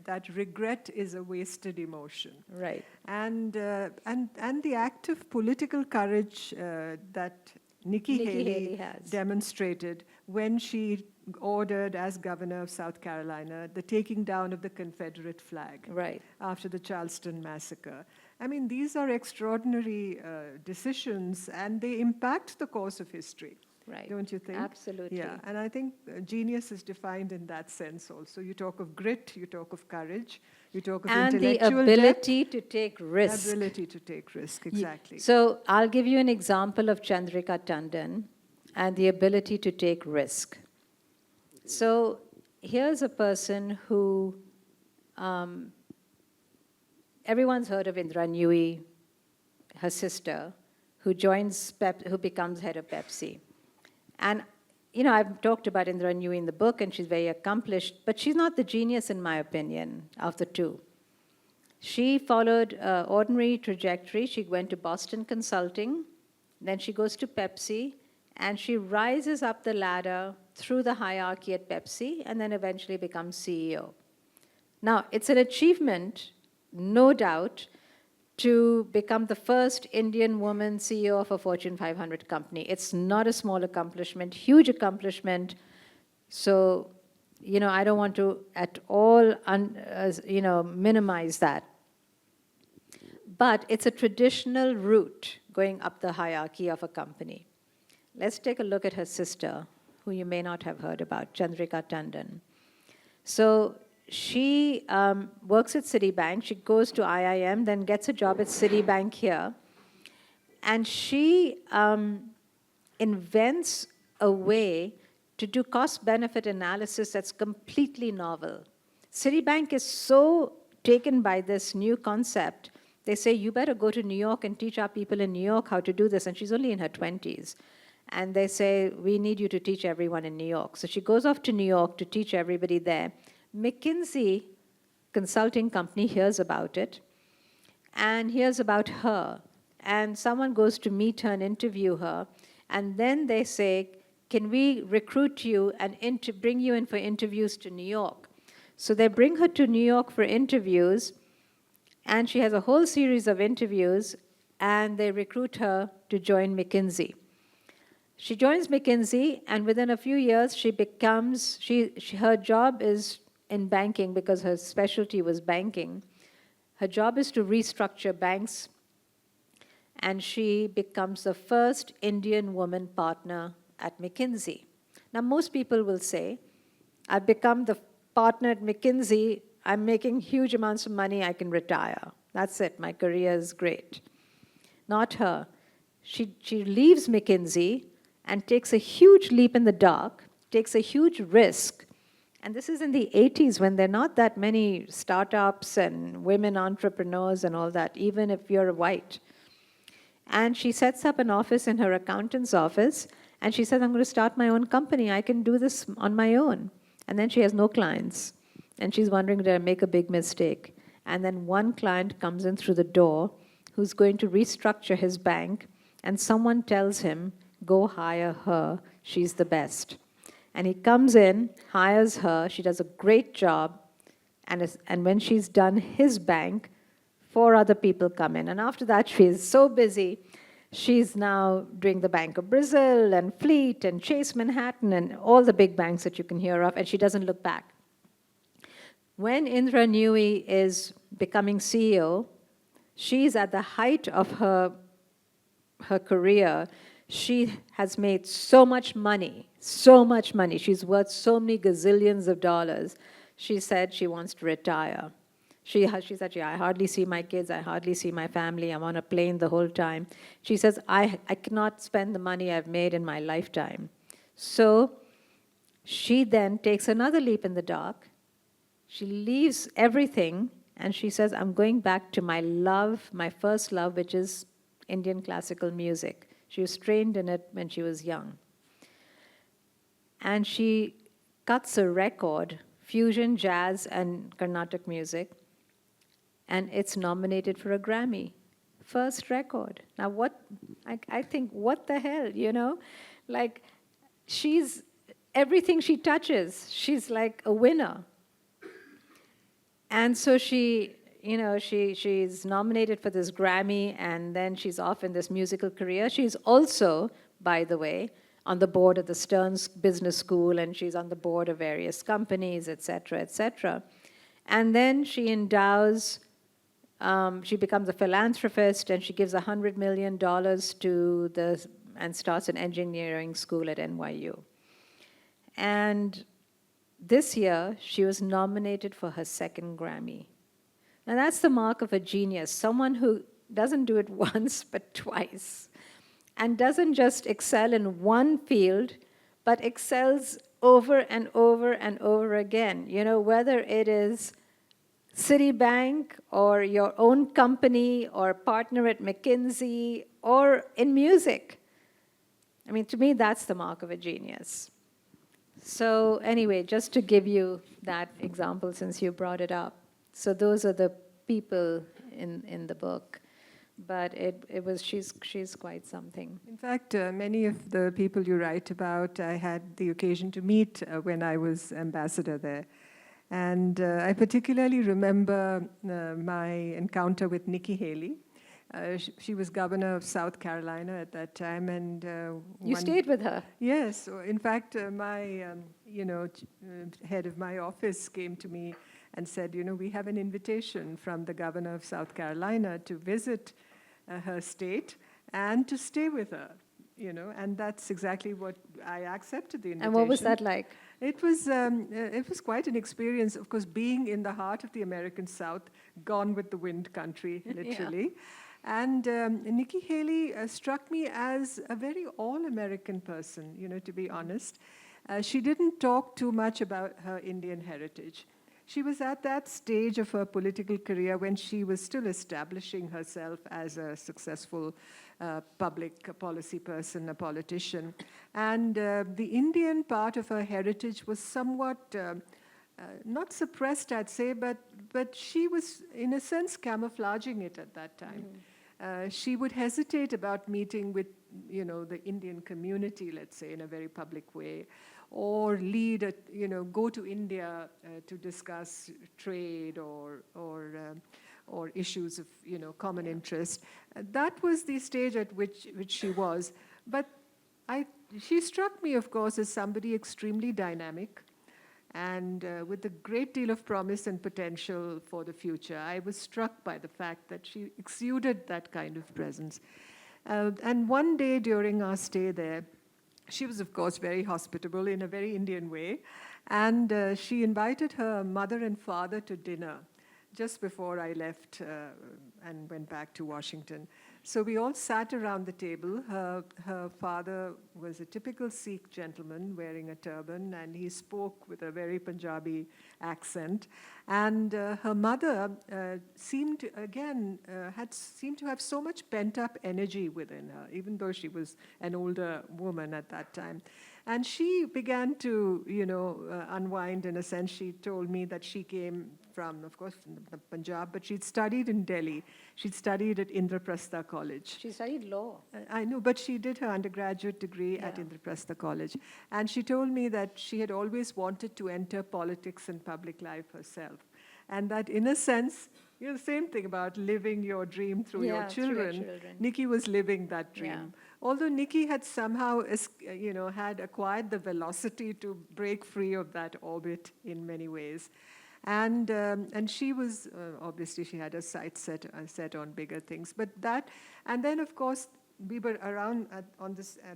that regret is a wasted emotion.
Right.
And the active political courage that Nikki Haley
has
demonstrated when she ordered, as governor of South Carolina, the taking down of the Confederate flag after the Charleston massacre. I mean, these are extraordinary decisions, and they impact the course of history.
Right.
Don't you think?
Absolutely.
Yeah, and I think genius is defined in that sense also. You talk of grit, you talk of courage, you talk of intellectual
and the ability to take risk.
Ability to take risk, exactly.
So I'll give you an example of Chandrika Tandon and the ability to take risk. So here's a person who, everyone's heard of Indra Nui, her sister, who becomes head of Pepsi. And, I've talked about Indra Nui in the book, and she's very accomplished, but she's not the genius, in my opinion, of the two. She followed an ordinary trajectory. She went to Boston Consulting, then she goes to Pepsi, and she rises up the ladder through the hierarchy at Pepsi, and then eventually becomes CEO. Now, it's an achievement, no doubt, to become the first Indian woman CEO of a Fortune 500 company. It's not a small accomplishment, huge accomplishment. So, I don't want to at all, minimize that. But it's a traditional route going up the hierarchy of a company. Let's take a look at her sister, who you may not have heard about, Chandrika Tandon. So she works at Citibank. She goes to IIM, then gets a job at Citibank here. And she invents a way to do cost-benefit analysis that's completely novel. Citibank is so taken by this new concept, they say, you better go to New York and teach our people in New York how to do this. And she's only in her 20s. And they say, we need you to teach everyone in New York. So she goes off to New York to teach everybody there. McKinsey consulting company hears about it and hears about her. And someone goes to meet her and interview her. And then they say, can we recruit you and bring you in for interviews to New York? So they bring her to New York for interviews. And she has a whole series of interviews. And they recruit her to join McKinsey. She joins McKinsey, and within a few years, her job is in banking because her specialty was banking. Her job is to restructure banks, and she becomes the first Indian woman partner at McKinsey. Now, most people will say, I've become the partner at McKinsey, I'm making huge amounts of money, I can retire. That's it, my career is great. Not her. She leaves McKinsey and takes a huge leap in the dark, takes a huge risk. And this is in the 80s when there are not that many startups and women entrepreneurs and all that, even if you're white. And she sets up an office in her accountant's office, and she says, I'm going to start my own company. I can do this on my own. And then she has no clients. And she's wondering, did I make a big mistake? And then one client comes in through the door who's going to restructure his bank, and someone tells him, go hire her, she's the best. And he comes in, hires her, she does a great job, and when she's done his bank, 4 other people come in. And after that, she is so busy, She's now doing the Bank of Brazil and Fleet and Chase Manhattan and all the big banks that you can hear of, and she doesn't look back. When Indra Nooyi is becoming CEO, she's at the height of her career. She has made so much money, so much money. She's worth so many gazillions of dollars. She said she wants to retire. She said, I hardly see my kids, I hardly see my family, I'm on a plane the whole time. She says, I cannot spend the money I've made in my lifetime. So she then takes another leap in the dark. She leaves everything, and she says, I'm going back to my love, my first love, which is Indian classical music. She was trained in it when she was young. And she cuts a record, fusion, jazz, and Carnatic music, and it's nominated for a Grammy. First record. Now I think, what the hell, Like, everything she touches, she's like a winner. And so she's nominated for this Grammy, and then she's off in this musical career. She's also, by the way, on the board of the Stearns Business School, and she's on the board of various companies, et cetera, et cetera. And then she endows, she becomes a philanthropist, and she gives $100 million and starts an engineering school at NYU. And this year, she was nominated for her second Grammy. Now that's the mark of a genius, someone who doesn't do it once, but twice, and doesn't just excel in one field, but excels over and over and over again. Whether it is Citibank or your own company or partner at McKinsey or in music. I mean, to me, that's the mark of a genius. So anyway, just to give you that example since you brought it up. So those are the people in the book. But she's quite something.
In fact, many of the people you write about, I had the occasion to meet when I was ambassador there. And I particularly remember my encounter with Nikki Haley. She was governor of South Carolina at that time, and
you stayed with her.
Yes, in fact, my head of my office came to me and said, we have an invitation from the governor of South Carolina to visit her state and to stay with her. And that's exactly what I accepted the invitation.
And what was that like?
It was quite an experience, of course, being in the heart of the American South, gone with the wind country, literally. Yeah. And Nikki Haley struck me as a very all-American person, to be honest. She didn't talk too much about her Indian heritage. She was at that stage of her political career when she was still establishing herself as a successful public policy person, a politician. And the Indian part of her heritage was somewhat not suppressed, I'd say, but she was, in a sense, camouflaging it at that time. She would hesitate about meeting with, the Indian community, let's say, in a very public way, or go to India to discuss trade or issues of, common interest. That was the stage at which she was. But she struck me, of course, as somebody extremely dynamic and with a great deal of promise and potential for the future. I was struck by the fact that she exuded that kind of presence. And one day during our stay there, she was, of course, very hospitable in a very Indian way, and she invited her mother and father to dinner just before I left and went back to Washington. So we all sat around the table. Her father was a typical Sikh gentleman wearing a turban, and he spoke with a very Punjabi accent. And her mother seemed to have so much pent-up energy within her, even though she was an older woman at that time. And she began to, unwind in a sense. She told me that she came from, of course, from the Punjab, but she'd studied in Delhi. She'd studied at Indraprastha College.
She studied law.
I know, but she did her undergraduate degree at Indraprastha College. And she told me that she had always wanted to enter politics and public life herself. And that, in a sense, the same thing about living your dream through your
Yeah, through your
children.
children.
Nikki was living that dream.
Yeah.
Although Nikki had somehow, had acquired the velocity to break free of that orbit in many ways. And she was, obviously she had her sights set on bigger things. But that, and then of course, we were around at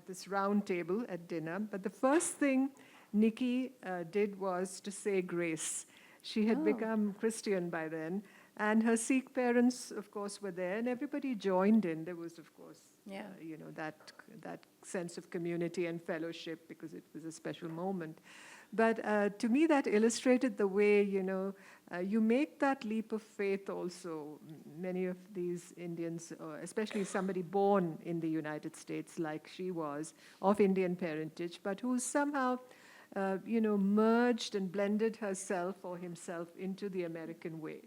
this round table at dinner. But the first thing Nikki did was to say grace. She had become Christian by then. And her Sikh parents, of course, were there, and everybody joined in. There was, of course, that sense of community and fellowship because it was a special moment. But to me, that illustrated the way, you make that leap of faith also. Many of these Indians, especially somebody born in the United States like she was, of Indian parentage, but who somehow, merged and blended herself or himself into the American way.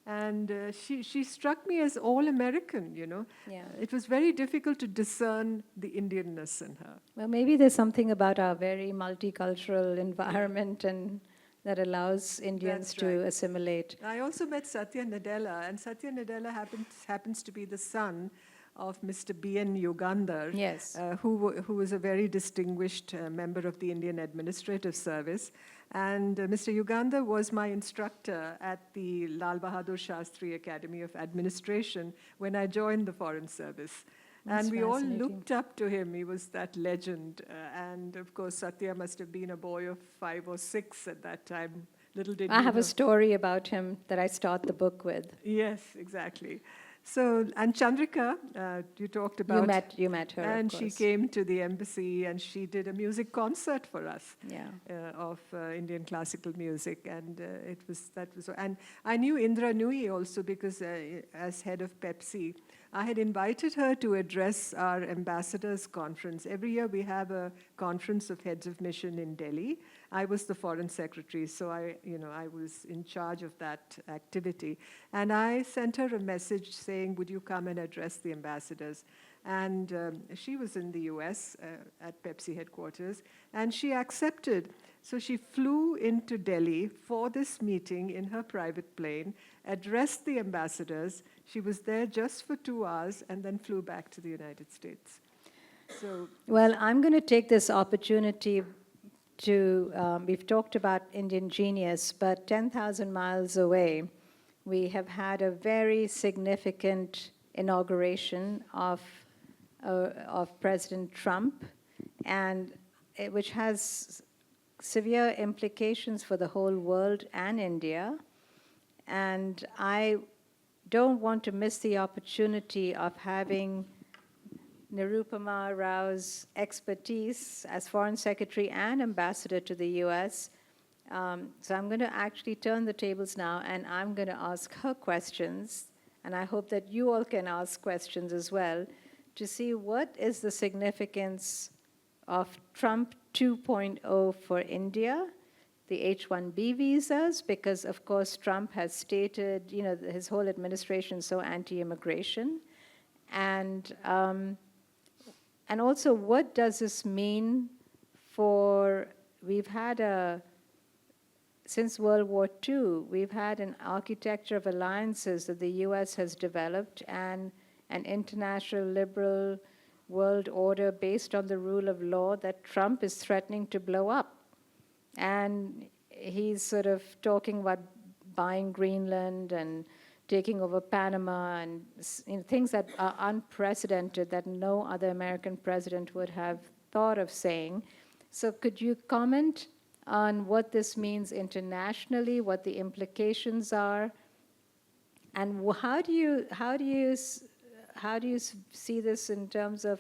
And she struck me as all American,
Yeah.
It was very difficult to discern the Indianness in her.
Well, maybe there's something about our very multicultural environment and that allows Indians
That's
to
right.
assimilate.
I also met Satya Nadella, and Satya Nadella happens to be the son of Mr. B.N. Yugandhar,
Yes.
who was a very distinguished member of the Indian Administrative Service. And Mr. Yugandhar was my instructor at the Lal Bahadur Shastri Academy of Administration when I joined the Foreign Service.
That's
And we all
fascinating.
looked up to him. He was that legend. And of course, Satya must have been a boy of 5 or 6 at that time. Little did
I
we
have
know.
a story about him that I start the book with.
Yes, exactly. So, and Chandrika, you talked about.
You met her,
And
of
she
course.
came to the embassy and she did a music concert for us.
Yeah.
Of Indian classical music, and and I knew Indra Nui also because as head of Pepsi, I had invited her to address our ambassadors conference. Every year we have a conference of heads of mission in Delhi. I was the foreign secretary, so I was in charge of that activity, and I sent her a message saying, "Would you come and address the ambassadors?" And she was in the US at Pepsi headquarters, and she accepted. So she flew into Delhi for this meeting in her private plane, addressed the ambassadors. She was there just for 2 hours and then flew back to the United States. So,
Well, I'm going to take this opportunity to, we've talked about Indian genius, but 10,000 miles away, we have had a very significant inauguration of President Trump, and which has severe implications for the whole world and India. And I don't want to miss the opportunity of having Nirupama Rao's expertise as Foreign Secretary and Ambassador to the US. So I'm going to actually turn the tables now, and I'm going to ask her questions, and I hope that you all can ask questions as well, to see what is the significance of Trump 2.0 for India, the H-1B visas, because of course Trump has stated, his whole administration is so anti-immigration, and also what does this mean for, since World War II, we've had an architecture of alliances that the US has developed and an international liberal world order based on the rule of law that Trump is threatening to blow up. And he's sort of talking about buying Greenland and taking over Panama and things that are unprecedented that no other American president would have thought of saying. So could you comment on what this means internationally, what the implications are, and how do you see this in terms of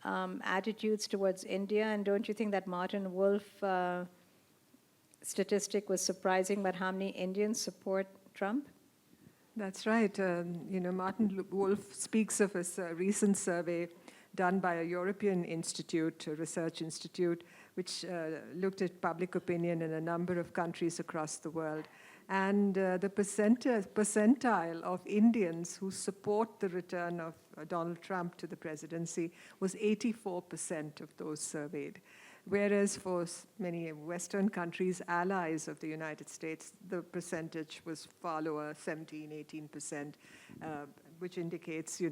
attitudes towards India? And don't you think that Martin Wolf statistic was surprising about how many Indians support Trump?
that's right. Martin Wolf speaks of a recent survey done by a European institute, a research institute, which looked at public opinion in a number of countries across the world. And the percentile of Indians who support the return of Donald Trump to the presidency was 84% of those surveyed. whereas for many Western countries, allies of the United States, the percentage was far lower, 17, 18%, which indicates,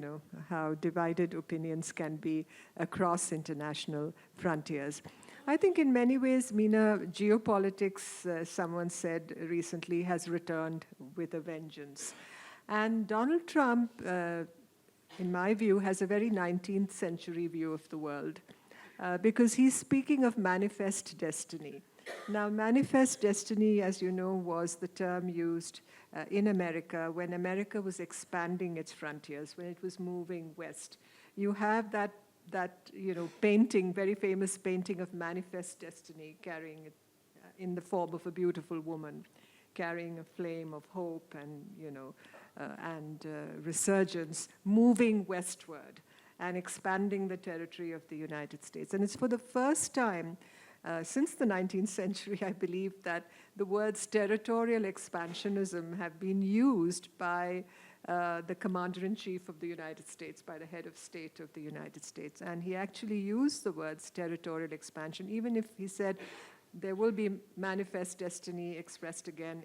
how divided opinions can be across international frontiers. I think in many ways, Meena, geopolitics, someone said recently, has returned with a vengeance. And Donald Trump, in my view, has a very 19th century view of the world because he's speaking of manifest destiny. Now, manifest destiny, as you know, was the term used in America when America was expanding its frontiers, when it was moving west. You have that painting, very famous painting of manifest destiny, carrying it in the form of a beautiful woman, carrying a flame of hope and resurgence, moving westward and expanding the territory of the United States. And it's for the first time since the 19th century, I believe, that the words territorial expansionism have been used by the Commander-in-Chief of the United States, by the head of state of the United States. And he actually used the words territorial expansion, even if he said, there will be manifest destiny expressed again.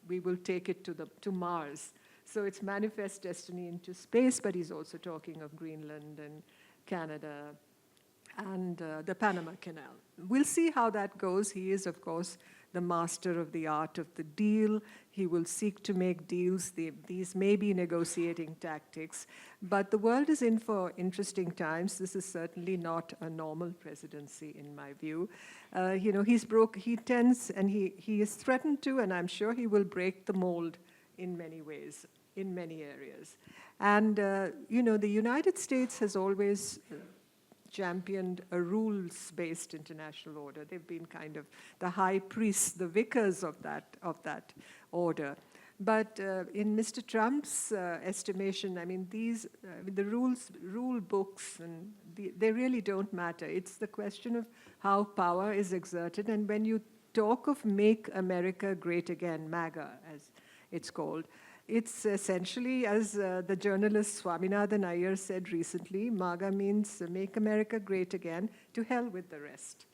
We will take it to Mars. So it's manifest destiny into space, but he's also talking of Greenland and Canada and the Panama Canal. We'll see how that goes. He is, of course, the master of the art of the deal. He will seek to make deals. These may be negotiating tactics, but the world is in for interesting times. This is certainly not a normal presidency, in my view. He tends, and he is threatened to, and I'm sure he will break the mold in many ways, in many areas. And, the United States has always championed a rules-based international order. They've been kind of the high priests, the vicars of that order. But in Mr. Trump's estimation, I mean, the rule books, and they really don't matter. It's the question of how power is exerted. And when you talk of Make America Great Again, MAGA, as it's called, it's essentially, as the journalist Swaminathan Iyer said recently, MAGA means Make America Great Again, to hell with the rest.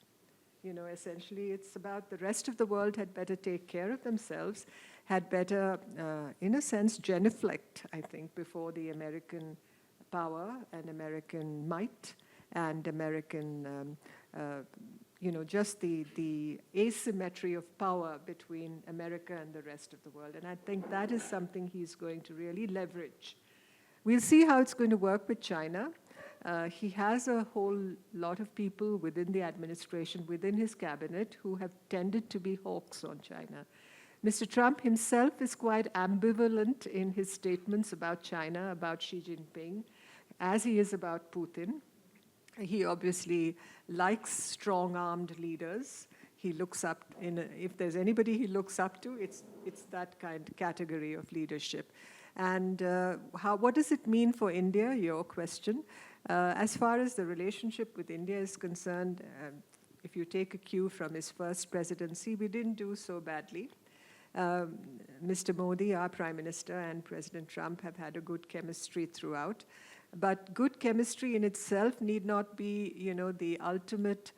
Essentially, it's about the rest of the world had better take care of themselves, had better, in a sense, genuflect, I think, before the American power and American might and American, just the asymmetry of power between America and the rest of the world. And I think that is something he's going to really leverage. We'll see how it's going to work with China. He has a whole lot of people within the administration, within his cabinet, who have tended to be hawks on China. Mr. Trump himself is quite ambivalent in his statements about China, about Xi Jinping, as he is about Putin. He obviously likes strong-armed leaders. He looks up, if there's anybody he looks up to, it's that category of leadership. And what does it mean for India, your question? As far as the relationship with India is concerned, if you take a cue from his first presidency, we didn't do so badly. Mr. Modi, our Prime Minister, and President Trump have had a good chemistry throughout. But good chemistry in itself need not be, the ultimate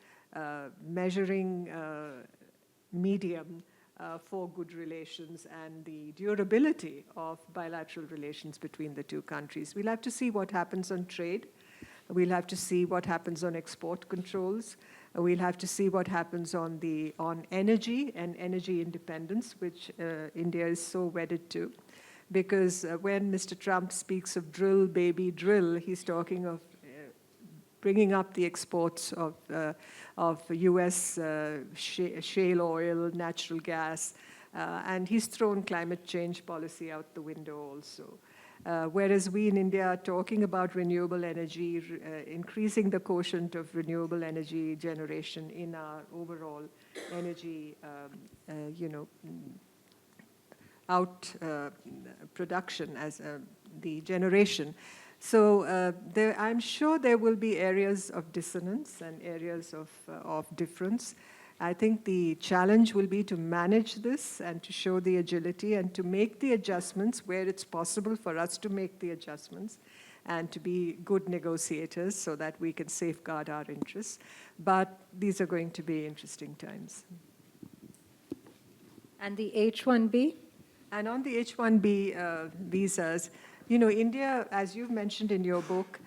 measuring medium for good relations and the durability of bilateral relations between the two countries. We'll have to see what happens on trade. We'll have to see what happens on export controls. We'll have to see what happens on energy and energy independence, which India is so wedded to. Because when Mr. Trump speaks of drill, baby, drill, he's talking of bringing up the exports of U.S. shale oil, natural gas, and he's thrown climate change policy out the window also. Whereas we in India are talking about renewable energy, increasing the quotient of renewable energy generation in our overall energy, production as the generation. So I'm sure there will be areas of dissonance and areas of difference. I think the challenge will be to manage this and to show the agility and to make the adjustments where it's possible for us to make the adjustments and to be good negotiators so that we can safeguard our interests. But these are going to be interesting times.
And the H-1B?
And on the H-1B visas, you know, India, as you've mentioned in your book,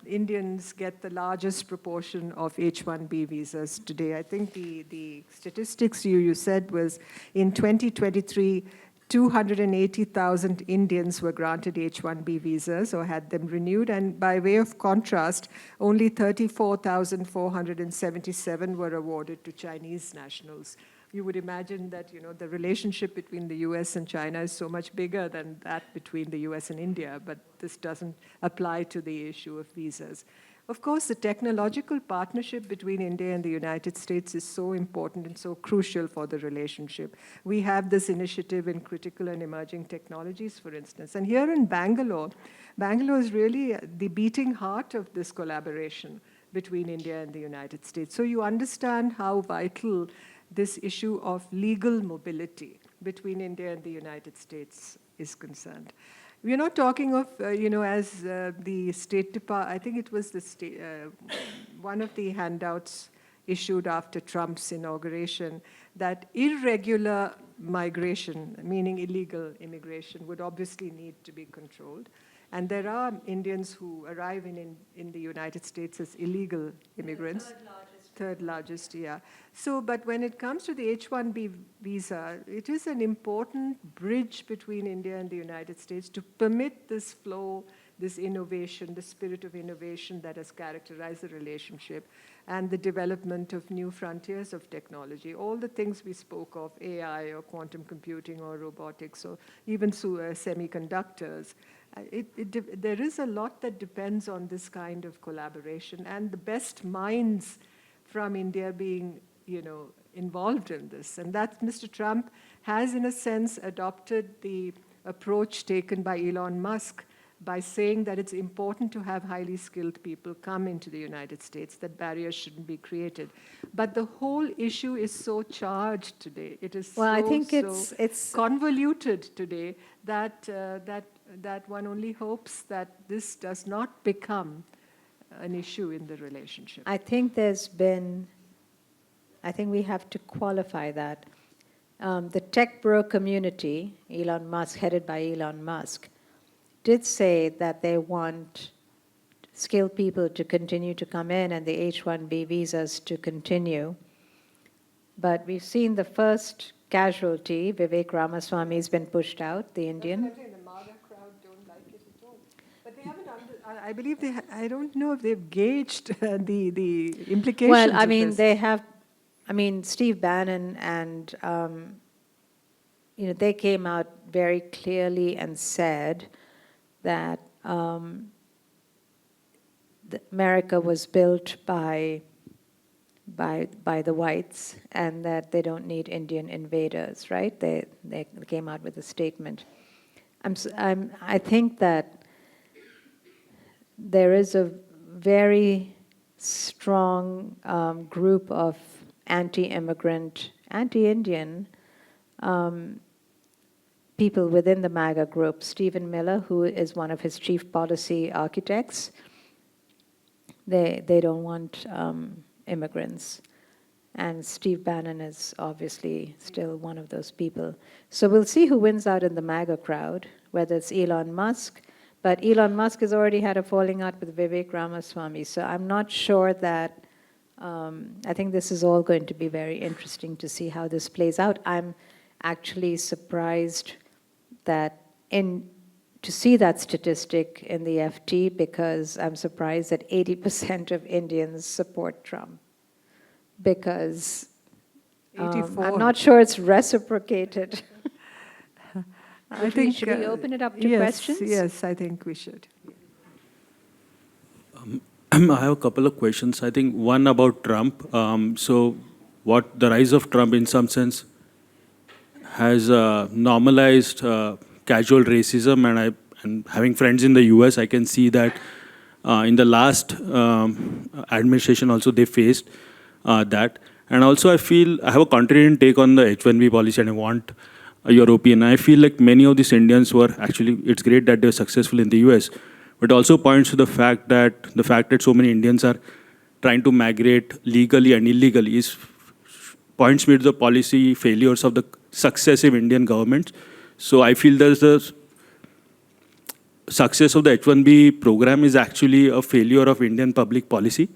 Indians get the largest proportion of H-1B visas today. I think the statistics you said was in 2023, 280,000 Indians were granted H-1B visas or had them renewed. And by way of contrast, only 34,477 were awarded to Chinese nationals. You would imagine that, you know, the relationship between the US and China is so much bigger than that between the US and India, but this doesn't apply to the issue of visas. Of course, the technological partnership between India and the United States is so important and so crucial for the relationship. We have this initiative in critical and emerging technologies, for instance. And here in Bangalore, Bangalore is really the beating heart of this collaboration between India and the United States. So you understand how vital this issue of legal mobility between India and the United States is concerned. We're not talking of, you know, as the State Department, I think it was the state, one of the handouts issued after Trump's inauguration, that irregular migration, meaning illegal immigration, would obviously need to be controlled. And there are Indians who arrive in the United States as illegal immigrants. Third largest, yeah. So, but when it comes to the H-1B visa, it is an important bridge between India and the United States to permit this flow, this innovation, the spirit of innovation that has characterized the relationship, and the development of new frontiers of technology. All the things we spoke of, AI or quantum computing or robotics or even semiconductors, there is a lot that depends on this kind of collaboration, and the best minds from India being, you know, involved in this. And that Mr. Trump has, in a sense, adopted the approach taken by Elon Musk by saying that it's important to have highly skilled people come into the United States, that barriers shouldn't be created. But the whole issue is so charged today. It is
I
so,
think it's
convoluted today that, that one only hopes that this does not become an issue in the relationship.
I think we have to qualify that. The tech bro community, Elon Musk, headed by Elon Musk, did say that they want skilled people to continue to come in and the H-1B visas to continue. But we've seen the first casualty. Vivek Ramaswamy has been pushed out, the Indian.
The MAGA crowd don't like it at all. But they haven't, I believe I don't know if they've gauged the implications.
Well, I mean,
of this.
they have, Steve Bannon and, you know, they came out very clearly and said that America was built by the whites and that they don't need Indian invaders, right? They came out with a statement. I think that there is a very strong group of anti-immigrant, anti-Indian people within the MAGA group. Stephen Miller, who is one of his chief policy architects, they don't want immigrants. And Steve Bannon is obviously still one of those people. So we'll see who wins out in the MAGA crowd, whether it's Elon Musk. But Elon Musk has already had a falling out with Vivek Ramaswamy. So I'm not sure that, I think this is all going to be very interesting to see how this plays out. I'm actually surprised that to see that statistic in the FT, because I'm surprised that 80% of Indians support Trump. Because
84.
I'm not sure it's reciprocated.
I think,
should we open it up to
yes,
questions?
Yes, I think we should.
I have a couple of questions. I think one about Trump. So what the rise of Trump in some sense has normalized casual racism, and having friends in the US, I can see that in the last administration also they faced that. And also I feel, I have a contrarian take on the H-1B policy and I want your opinion. I feel like many of these Indians were actually, it's great that they're successful in the US, but also points to the fact that so many Indians are trying to migrate legally and illegally points me to the policy failures of the successive Indian governments. So I feel there's the success of the H-1B program is actually a failure of Indian public policy.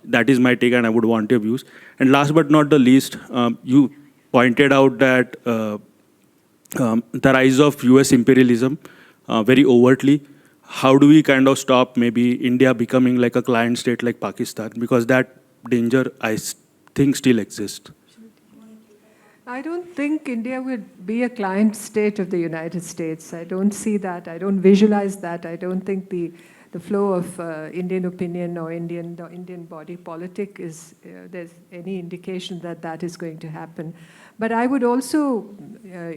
That is my take, and I would want your views. And last but not the least, you pointed out that the rise of US imperialism very overtly. How do we kind of stop maybe India becoming like a client state like Pakistan? Because that danger, I think, still exists.
I don't think India would be a client state of the United States. I don't see that. I don't visualize that. I don't think the flow of Indian opinion or Indian body politic is, there's any indication that that is going to happen. But I would also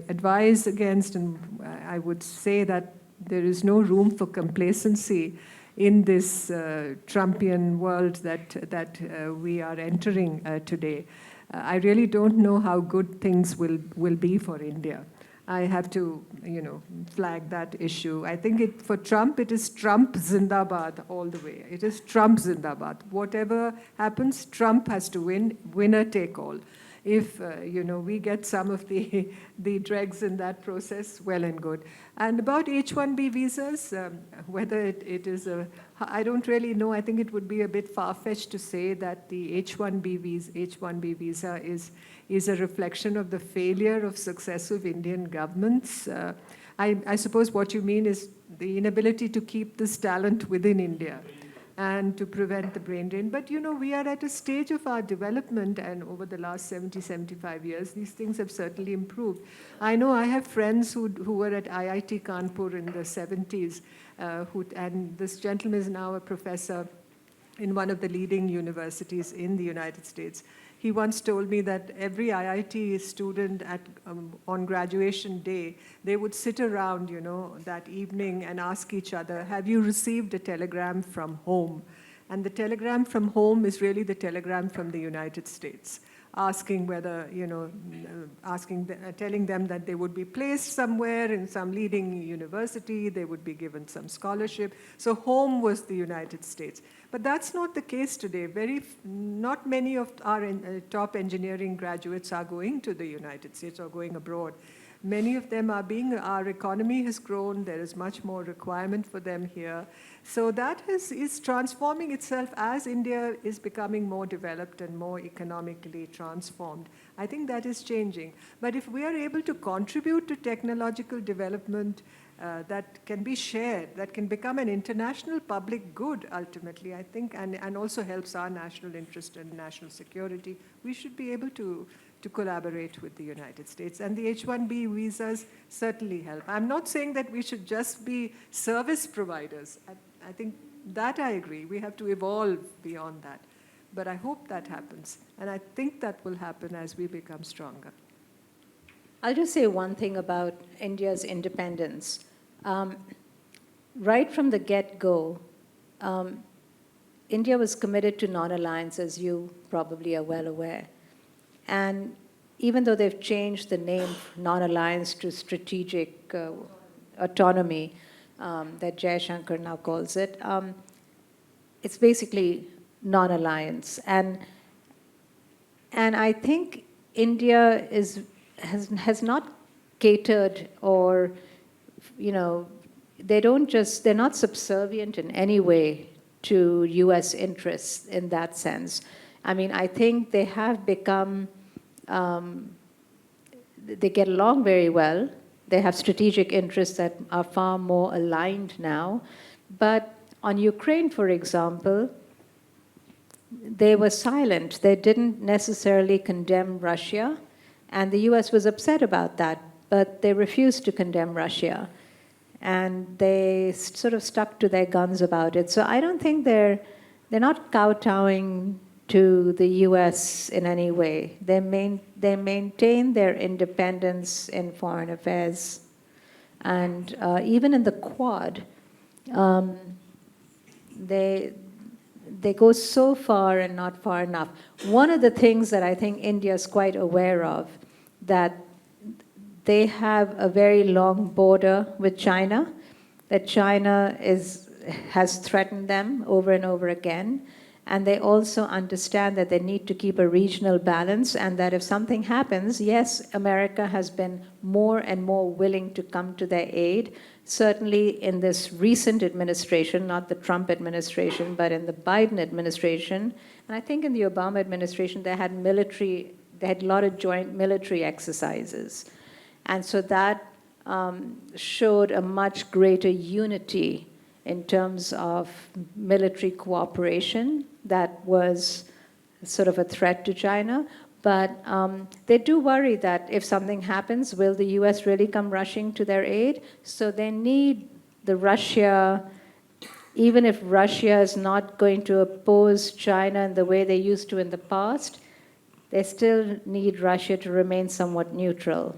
advise against, and I would say that there is no room for complacency in this Trumpian world that we are entering today. I really don't know how good things will be for India. I have to, flag that issue. I think for Trump, it is Trump Zindabad all the way. It is Trump Zindabad. Whatever happens, Trump has to win, winner take all. If, we get some of the dregs in that process, well and good. And about H-1B visas, whether it is I don't really know. I think it would be a bit far-fetched to say that the H-1B visa is a reflection of the failure of successive Indian governments. I suppose what you mean is the inability to keep this talent within India and to prevent the brain drain. But, we are at a stage of our development, and over the last 70, 75 years, these things have certainly improved. I know I have friends who were at IIT Kanpur in the 70s, and this gentleman is now a professor in one of the leading universities in the United States. He once told me that every IIT student on graduation day, they would sit around, that evening and ask each other, have you received a telegram from home? And the telegram from home is really the telegram from the United States, asking whether, telling them that they would be placed somewhere in some leading university, they would be given some scholarship. So home was the United States. But that's not the case today. Not many of our top engineering graduates are going to the United States or going abroad. Many of them our economy has grown, there is much more requirement for them here. So that is transforming itself as India is becoming more developed and more economically transformed. I think that is changing. But if we are able to contribute to technological development that can be shared, that can become an international public good ultimately, I think, and also helps our national interest and national security, we should be able to collaborate with the United States. And the H-1B visas certainly help. I'm not saying that we should just be service providers. I think that I agree. We have to evolve beyond that. But I hope that happens. And I think that will happen as we become stronger.
I'll just say one thing about India's independence. Right from the get-go, India was committed to non-alliance, as you probably are well aware. And even though they've changed the name non-alliance to strategic autonomy, that Jaishankar now calls it, it's basically non-alliance. And I think India has not catered or, they're not subservient in any way to US interests in that sense. I mean, I think they have become, they get along very well. They have strategic interests that are far more aligned now. But on Ukraine, for example, they were silent. They didn't necessarily condemn Russia, and the US was upset about that, but they refused to condemn Russia. And they sort of stuck to their guns about it. So I don't think they're not kowtowing to the US in any way. They maintain their independence in foreign affairs. And even in the Quad, they go so far and not far enough. One of the things that I think India is quite aware of, that they have a very long border with China, that China is has threatened them over and over again. And they also understand that they need to keep a regional balance, and that if something happens, yes, America has been more and more willing to come to their aid. Certainly in this recent administration, not the Trump administration, but in the Biden administration, and I think in the Obama administration, they had a lot of joint military exercises. And so that showed a much greater unity in terms of military cooperation that was sort of a threat to China. But they do worry that if something happens, will the US really come rushing to their aid? So they need the Russia, even if Russia is not going to oppose China in the way they used to in the past, they still need Russia to remain somewhat neutral.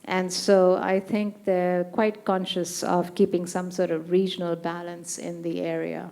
And so I think they're quite conscious of keeping some sort of regional balance in the area.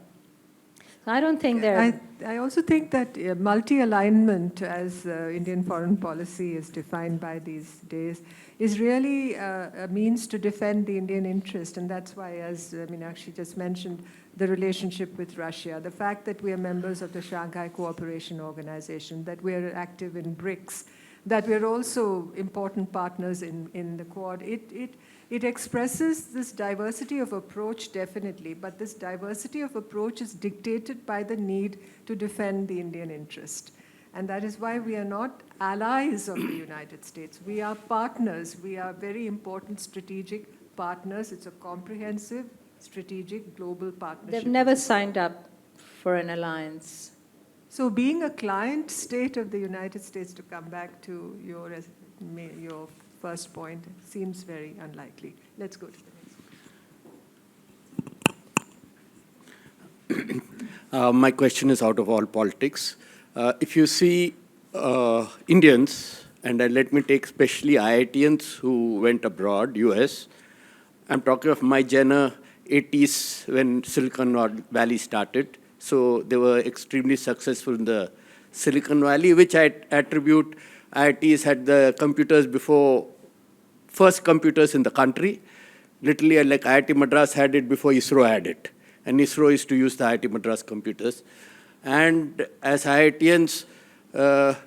So I don't think they're...
I also think that multi-alignment, as Indian foreign policy is defined by these days, is really a means to defend the Indian interest. And that's why, as Meenakshi just mentioned, the relationship with Russia, the fact that we are members of the Shanghai Cooperation Organization, that we are active in BRICS, that we're also important partners in the Quad. It expresses this diversity of approach, definitely, but this diversity of approach is dictated by the need to defend the Indian interest. And that is why we are not allies of the United States. We are partners. We are very important strategic partners. It's a comprehensive, strategic, global partnership.
They've never signed up for an alliance.
So being a client state of the United States, to come back to your first point, seems very unlikely. Let's go to the next.
My question is out of all politics. If you see Indians, and let me take especially IITians who went abroad, US, I'm talking of my 80s when Silicon Valley started. So they were extremely successful in the Silicon Valley, which I attribute IITs had the computers before, first computers in the country. Literally, like IIT Madras had it before ISRO had it. And ISRO used to use the IIT Madras computers. And as IITians,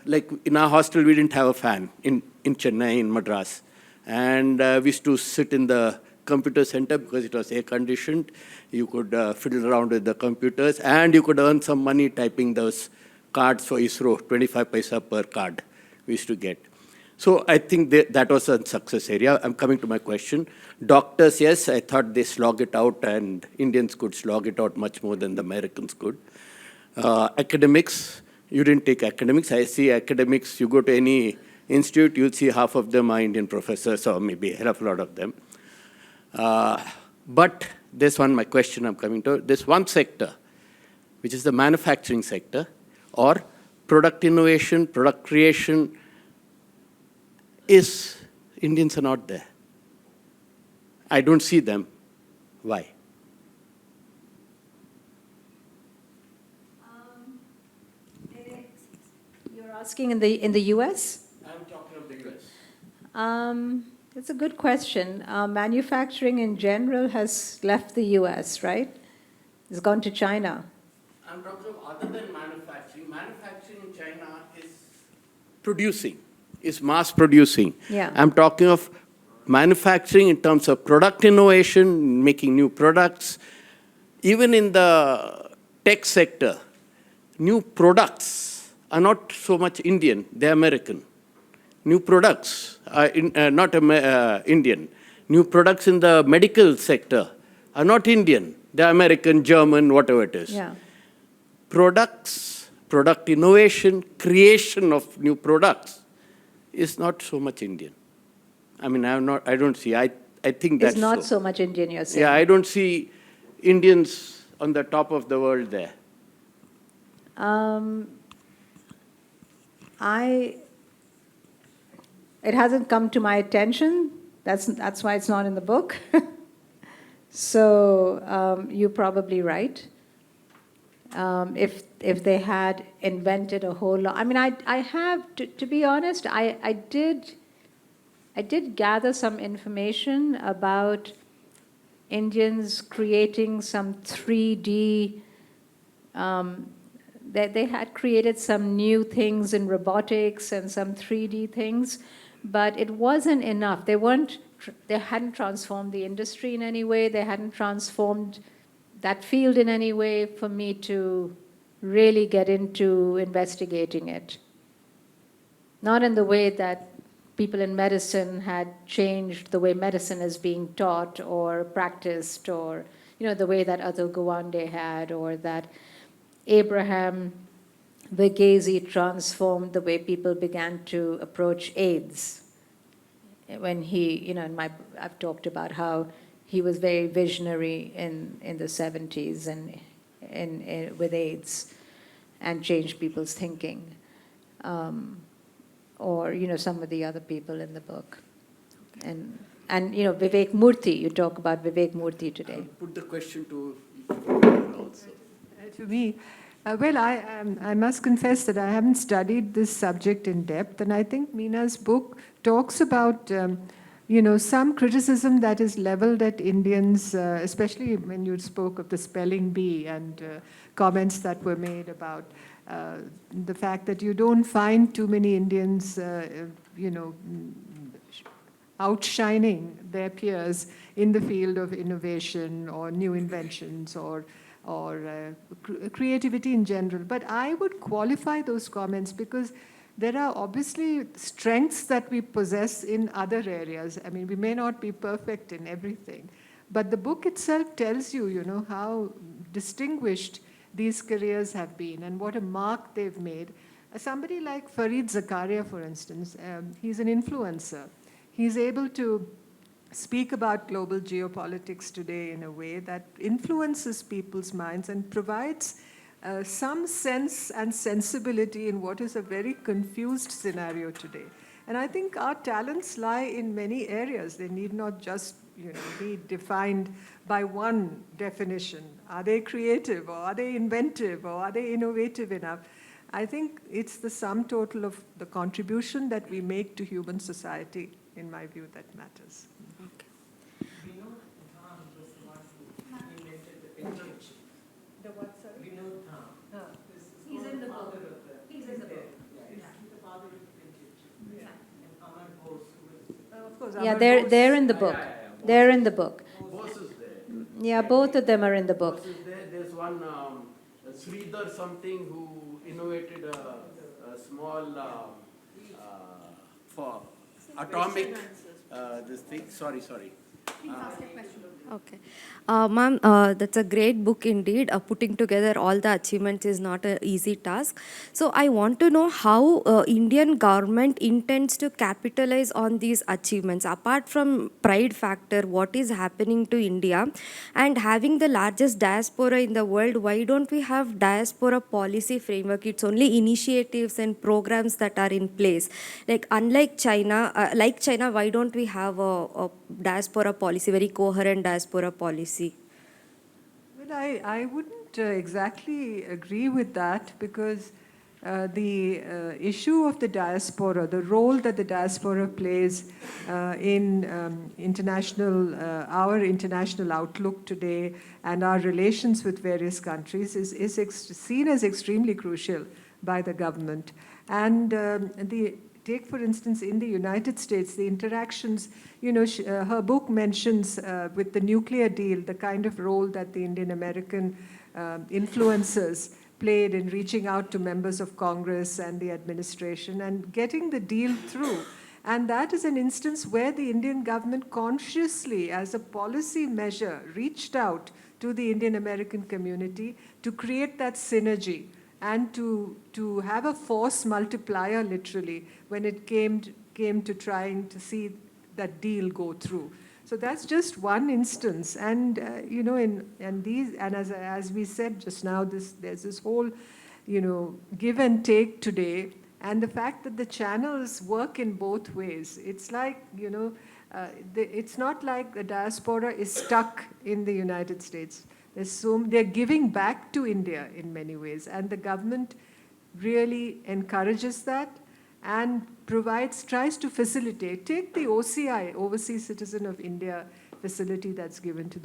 like in our hostel, we didn't have a fan in Chennai, in Madras. And we used to sit in the computer center because it was air-conditioned. You could fiddle around with the computers, and you could earn some money typing those cards for ISRO, 25 paisa per card we used to get. So I think that was a success area. I'm coming to my question. Doctors, yes, I thought they slog it out, and Indians could slog it out much more than the Americans could. Academics, you didn't take academics. I see academics, you go to any institute, you'll see half of them are Indian professors, or maybe a hell of a lot of them. But this one, my question I'm coming to, this one sector, which is the manufacturing sector, or product innovation, product creation, is Indians are not there. I don't see them. Why?
You're asking in the US?
I'm talking of the US.
It's a good question. Manufacturing in general has left the US, right? It's gone to China.
I'm talking of other than manufacturing. Manufacturing in China is producing, is mass producing.
Yeah.
I'm talking of manufacturing in terms of product innovation, making new products. Even in the tech sector, new products are not so much Indian, they're American. New products are not Indian. New products in the medical sector are not Indian. They're American, German, whatever it is.
Yeah.
Products, product innovation, creation of new products is not so much Indian. I mean, I don't see. I think that's
It's not so much Indian, you're saying.
Yeah, I don't see Indians on the top of the world there.
It hasn't come to my attention. That's why it's not in the book. So you're probably right. If they had invented a whole lot, I mean, I have to be honest. I did gather some information about Indians creating some 3D, they had created some new things in robotics and some 3D things, but it wasn't enough. They hadn't transformed the industry in any way. They hadn't transformed that field in any way for me to really get into investigating it. Not in the way that people in medicine had changed the way medicine is being taught or practiced, or the way that Atul Gawande had, or that Abraham Verghese transformed the way people began to approach AIDS. When he, I've talked about how he was very visionary in the 70s and with AIDS, and changed people's thinking. Or some of the other people in the book. And Vivek Murthy, you talk about Vivek Murthy today.
I'll put the question to you also.
To me, well, I must confess that I haven't studied this subject in depth, and I think Meena's book talks about, some criticism that is leveled at Indians, especially when you spoke of the spelling bee and comments that were made about the fact that you don't find too many Indians, outshining their peers in the field of innovation or new inventions or creativity in general. But I would qualify those comments because there are obviously strengths that we possess in other areas. I mean, we may not be perfect in everything, but the book itself tells you, how distinguished these careers have been and what a mark they've made. Somebody like Fareed Zakaria, for instance, he's an influencer. He's able to speak about global geopolitics today in a way that influences people's minds and provides some sense and sensibility in what is a very confused scenario today. And I think our talents lie in many areas. They need not just be defined by one definition. Are they creative, or are they inventive, or are they innovative enough? I think it's the sum total of the contribution that we make to human society, in my view, that matters. The what, sorry?
He's in the book. He's in the book.
Of course,
Yeah,
Amar
they're
Bose-
in the book. They're in the book.
Bose is there.
Yeah, both of them are in the book.
Bose is there. There's one Sridhar something who innovated a small for atomic this thing. Sorry.
Okay. Ma'am, that's a great book indeed. Putting together all the achievements is not an easy task. So I want to know how Indian government intends to capitalize on these achievements. Apart from pride factor, what is happening to India? And having the largest diaspora in the world, why don't we have diaspora policy framework? It's only initiatives and programs that are in place. Like unlike China, why don't we have a diaspora policy, very coherent diaspora policy?
Well, I wouldn't exactly agree with that because the issue of the diaspora, the role that the diaspora plays in our international outlook today and our relations with various countries is seen as extremely crucial by the government. And take, for instance, in the United States, the interactions, her book mentions with the nuclear deal, the kind of role that the Indian-American influencers played in reaching out to members of Congress and the administration and getting the deal through. And that is an instance where the Indian government consciously, as a policy measure, reached out to the Indian-American community to create that synergy and to have a force multiplier, literally, when it came to trying to see that deal go through. So that's just one instance, and as we said just now, there's this whole, give and take today, and the fact that the channels work in both ways. It's like, it's not like the diaspora is stuck in the United States. They're giving back to India in many ways, and the government really encourages that and tries to facilitate. Take the OCI, Overseas Citizen of India facility that's given to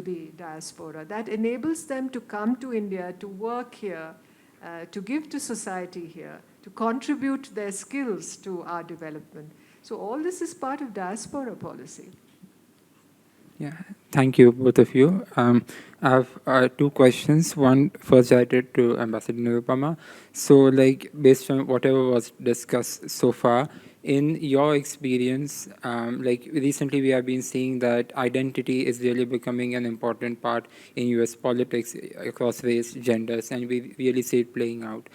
the diaspora. That enables them to come to India, to work here, to give to society here, to contribute their skills to our development. So all this is part of diaspora policy.
Yeah, thank you, both of you. I have two questions. One first directed to Ambassador Nirupama. So, like, based on whatever was discussed so far, in your experience, like recently we have been seeing that identity is really becoming an important part in US politics across race, genders, and we really see it playing out.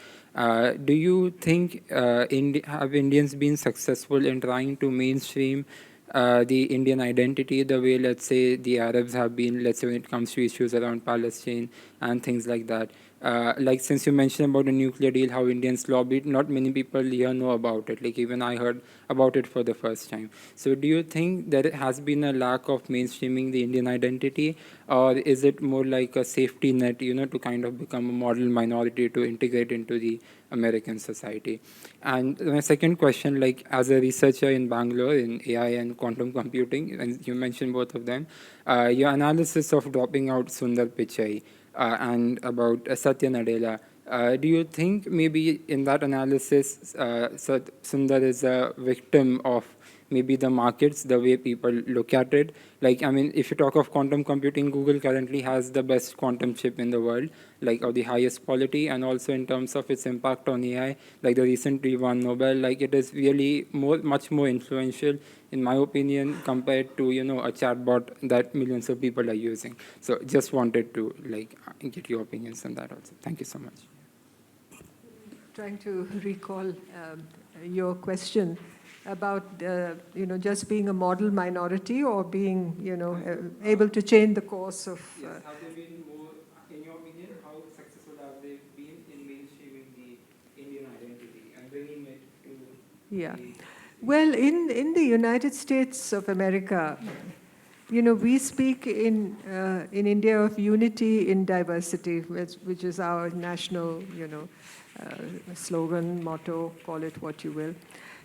Do you think have Indians been successful in trying to mainstream the Indian identity the way, let's say, the Arabs have been, let's say, when it comes to issues around Palestine and things like that? Like, since you mentioned about the nuclear deal, how Indians lobbied, not many people here know about it. Like, even I heard about it for the first time. So do you think there has been a lack of mainstreaming the Indian identity, or is it more like a safety net, you know, to kind of become a model minority to integrate into the American society? And my second question, like, as a researcher in Bangalore in AI and quantum computing, and you mentioned both of them, your analysis of dropping out Sundar Pichai and about Satya Nadella, do you think maybe in that analysis, Sundar is a victim of maybe the markets, the way people look at it? Like, I mean, if you talk of quantum computing, Google currently has the best quantum chip in the world, like, of the highest quality, and also in terms of its impact on AI, like the recently won Nobel, like, it is really much more influential, in my opinion, compared to, you know, a chatbot that millions of people are using. So just wanted to, like, get your opinions on that also. Thank you so much.
Trying to recall your question about you know, just being a model minority or being, you know, able to change the course of.
Yes, have they been more, in your opinion, how successful have they been in mainstreaming the Indian identity and bringing it to?
Yeah. Well, in the United States of America, you know, we speak in India of unity in diversity, which is our national, you know, slogan, motto, call it what you will.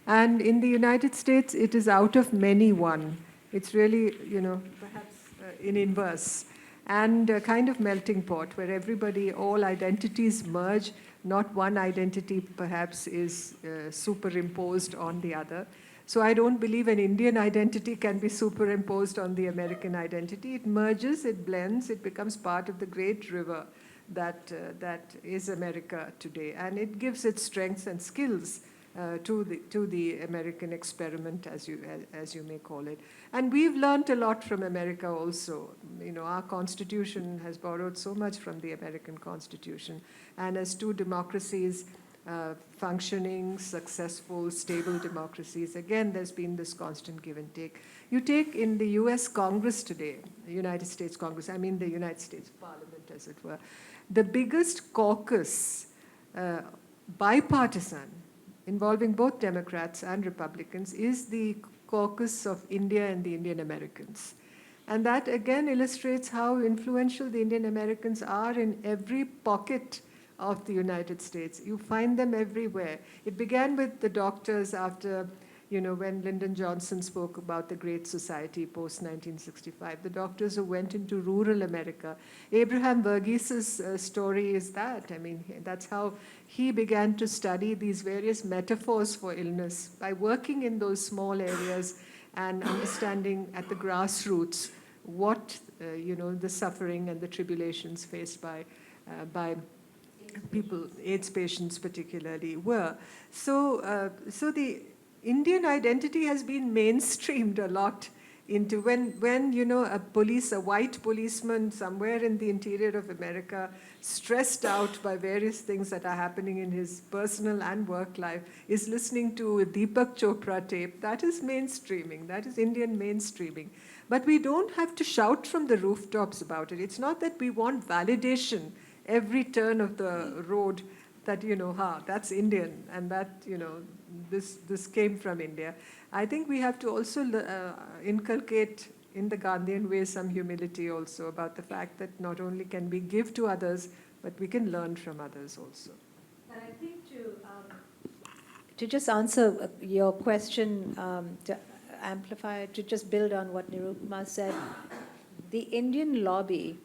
And in the United States, it is out of many one. It's really, you know, perhaps in inverse, and a kind of melting pot where everybody, all identities merge. Not one identity perhaps is superimposed on the other. So I don't believe an Indian identity can be superimposed on the American identity. It merges, it blends, it becomes part of the great river that is America today. And it gives its strengths and skills to the American experiment, as you may call it. And we've learned a lot from America also. You know, our Constitution has borrowed so much from the American Constitution. And as two democracies, functioning, successful, stable democracies, again, there's been this constant give and take. You take in the US Congress today, the United States Congress, I mean the United States Parliament, as it were, the biggest caucus, bipartisan, involving both Democrats and Republicans, is the caucus of India and the Indian Americans. And that again illustrates how influential the Indian Americans are in every pocket of the United States. You find them everywhere. It began with the doctors after, you know, when Lyndon Johnson spoke about the Great Society post-1965, the doctors who went into rural America. Abraham Verghese' story is that. I mean, that's how he began to study these various metaphors for illness by working in those small areas and understanding at the grassroots what, you know, the suffering and the tribulations faced by people, AIDS patients particularly, were. So the Indian identity has been mainstreamed a lot into when you know, a white policeman somewhere in the interior of America, stressed out by various things that are happening in his personal and work life, is listening to a Deepak Chopra tape. That is mainstreaming. That is Indian mainstreaming. But we don't have to shout from the rooftops about it. It's not that we want validation every turn of the road that, you know, that's Indian, and that, you know, this came from India. I think we have to also inculcate in the Gandhian way some humility also about the fact that not only can we give to others, but we can learn from others also.
And I think to just answer your question, amplify, to just build on what Nirupama said, the Indian lobby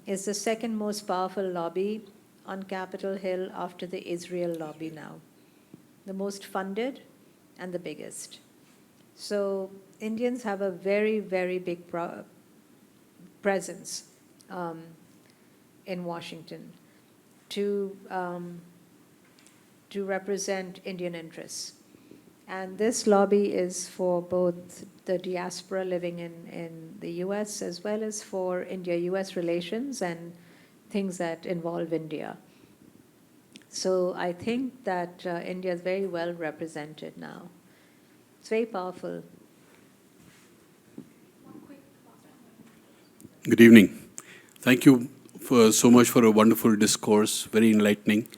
is the second most powerful lobby on Capitol Hill after the Israel lobby now. The most funded and the biggest. So Indians have a very, very big presence in Washington to represent Indian interests. And this lobby is for both the diaspora living in the US as well as for India-US relations and things that involve India. So I think that India is very well represented now. It's very powerful.
Good evening. Thank you so much for a wonderful discourse, very enlightening.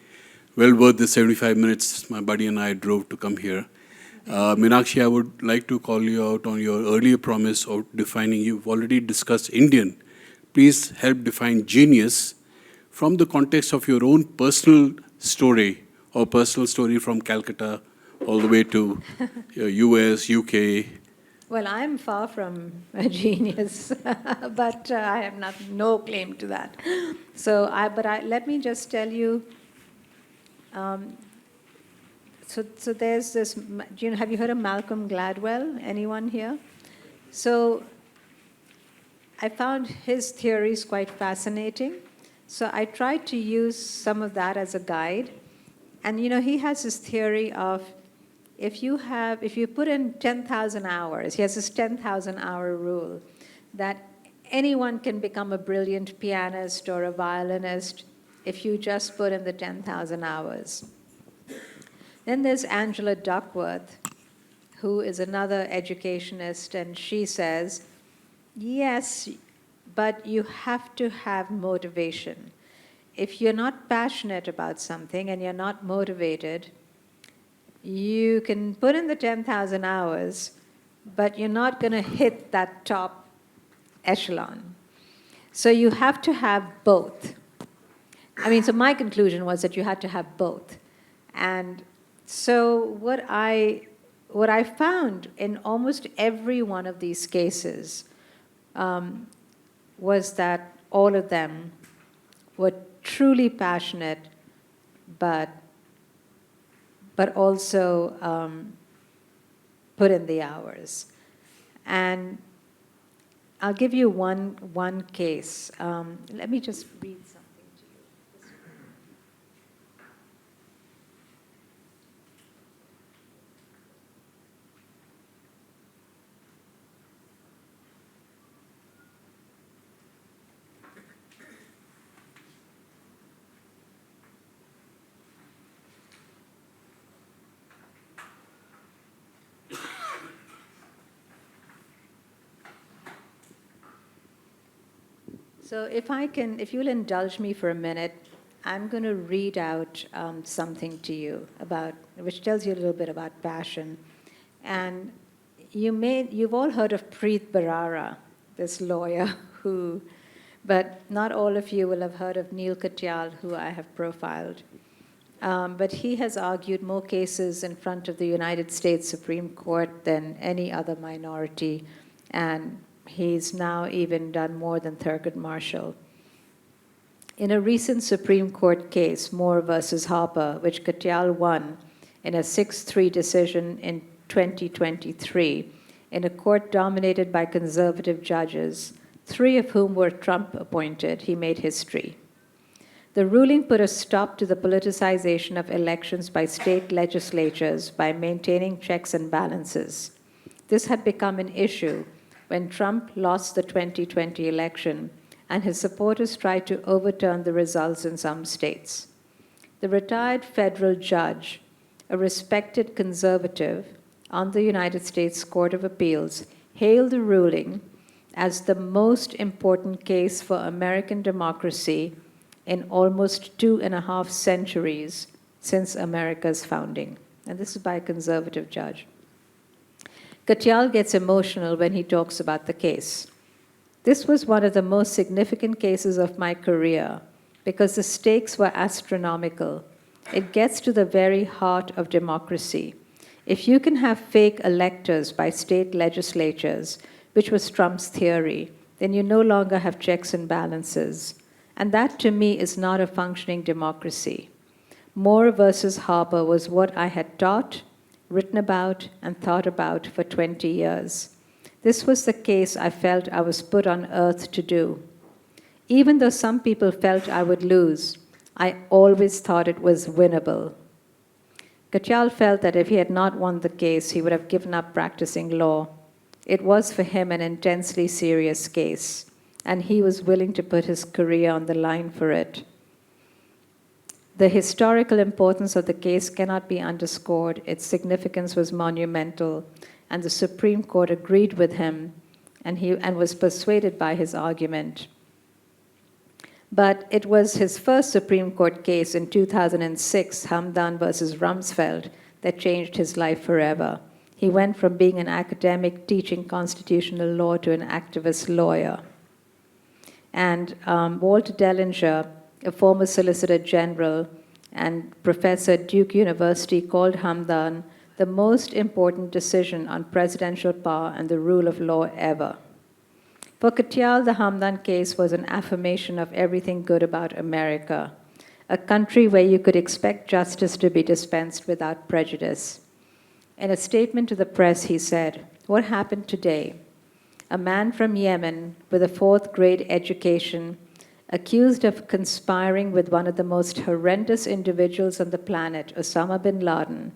Well worth the 75 minutes my buddy and I drove to come here. Meenakshi, I would like to call you out on your earlier promise of defining, you've already discussed Indian. Please help define genius from the context of your own personal story or personal story from Calcutta all the way to US, UK.
Well, I'm far from a genius, but I have no claim to that. So, let me just tell you. So there's this. Have you heard of Malcolm Gladwell? Anyone here? So I found his theories quite fascinating. So I tried to use some of that as a guide, and he has this theory of. If you put in 10,000 hours, he has this 10,000 hour rule, that anyone can become a brilliant pianist or a violinist if you just put in the 10,000 hours. Then there's Angela Duckworth, who is another educationist, and she says, yes, but you have to have motivation. If you're not passionate about something and you're not motivated, you can put in the 10,000 hours, but you're not going to hit that top echelon. So you have to have both. So my conclusion was that you had to have both. And so what I found in almost every one of these cases was that all of them were truly passionate, but also put in the hours. And I'll give you one case. Let me just read something to you. So if you'll indulge me for a minute, I'm going to read out something to you which tells you a little bit about passion. And you've all heard of Preet Bharara, this lawyer but not all of you will have heard of Neil Katyal, who I have profiled. But he has argued more cases in front of the United States Supreme Court than any other minority, and he's now even done more than Thurgood Marshall. In a recent Supreme Court case, Moore versus Harper, which Katyal won in a 6-3 decision in 2023, in a court dominated by conservative judges, 3 of whom were Trump appointed, he made history. The ruling put a stop to the politicization of elections by state legislatures by maintaining checks and balances. This had become an issue when Trump lost the 2020 election and his supporters tried to overturn the results in some states. The retired federal judge, a respected conservative on the United States Court of Appeals, hailed the ruling as the most important case for American democracy in almost 2.5 centuries since America's founding. And this is by a conservative judge. Katyal gets emotional when he talks about the case. This was one of the most significant cases of my career because the stakes were astronomical. It gets to the very heart of democracy. If you can have fake electors by state legislatures, which was Trump's theory, then you no longer have checks and balances. And that, to me, is not a functioning democracy. Moore versus Harper was what I had taught, written about, and thought about for 20 years. This was the case I felt I was put on earth to do. Even though some people felt I would lose, I always thought it was winnable. Katyal felt that if he had not won the case, he would have given up practicing law. It was for him an intensely serious case, and he was willing to put his career on the line for it. The historical importance of the case cannot be underscored. Its significance was monumental, and the Supreme Court agreed with him and was persuaded by his argument. But it was his first Supreme Court case in 2006, Hamdan versus Rumsfeld, that changed his life forever. He went from being an academic teaching constitutional law to an activist lawyer. And Walter Dellinger, a former Solicitor General and professor at Duke University, called Hamdan the most important decision on presidential power and the rule of law ever. For Katyal, the Hamdan case was an affirmation of everything good about America, a country where you could expect justice to be dispensed without prejudice. In a statement to the press, he said, "What happened today? A man from Yemen with a fourth-grade education, accused of conspiring with one of the most horrendous individuals on the planet, Osama bin Laden,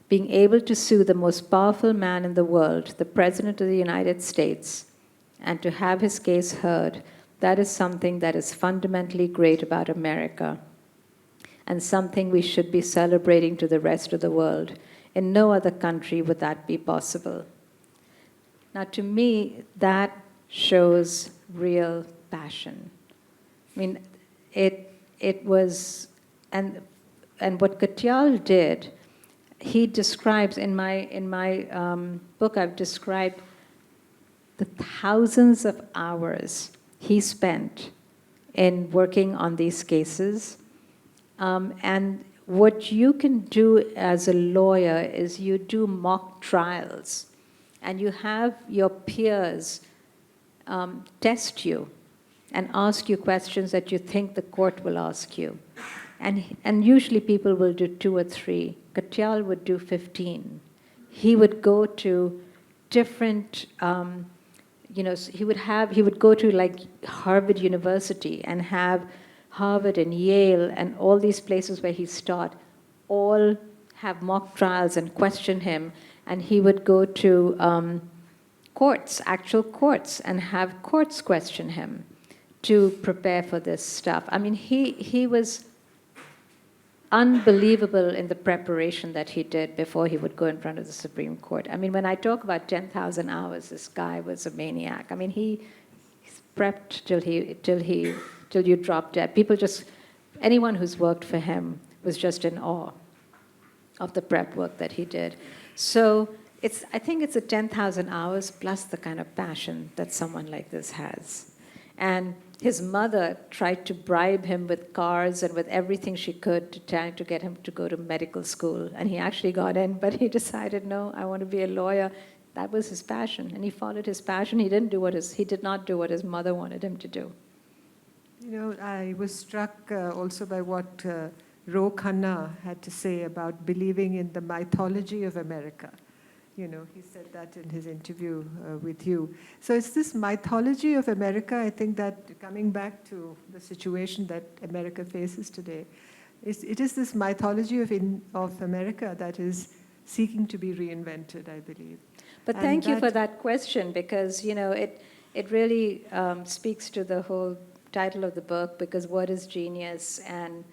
being able to sue the most powerful man in the world, the President of the United States, and to have his case heard, that is something that is fundamentally great about America, and something we should be celebrating to the rest of the world. In no other country would that be possible." Now, to me, that shows real passion. I mean, it was, and what Katyal did, he describes in my book, I've described the thousands of hours he spent in working on these cases. And what you can do as a lawyer is you do mock trials, and you have your peers test you and ask you questions that you think the court will ask you. And usually people will do 2 or 3. Katyal would do 15. He would go to different, he would go to like Harvard University and have Harvard and Yale and all these places where he's taught all have mock trials and question him. And he would go to courts, actual courts, and have courts question him to prepare for this stuff. I mean, he was unbelievable in the preparation that he did before he would go in front of the Supreme Court. I mean, when I talk about 10,000 hours, this guy was a maniac. I mean, he's prepped till you drop dead. Anyone who's worked for him was just in awe of the prep work that he did. So I think it's a 10,000 hours plus the kind of passion that someone like this has. And his mother tried to bribe him with cars and with everything she could to try to get him to go to medical school. And he actually got in, but he decided, no, I want to be a lawyer. That was his passion, and he followed his passion. He did not do what his mother wanted him to do.
You know, I was struck also by what Ro Khanna had to say about believing in the mythology of America. You know, he said that in his interview with you. So it's this mythology of America, I think, that coming back to the situation that America faces today, it is this mythology of America that is seeking to be reinvented, I believe.
But thank you for that question, because, you know, it really speaks to the whole title of the book, because what is genius? And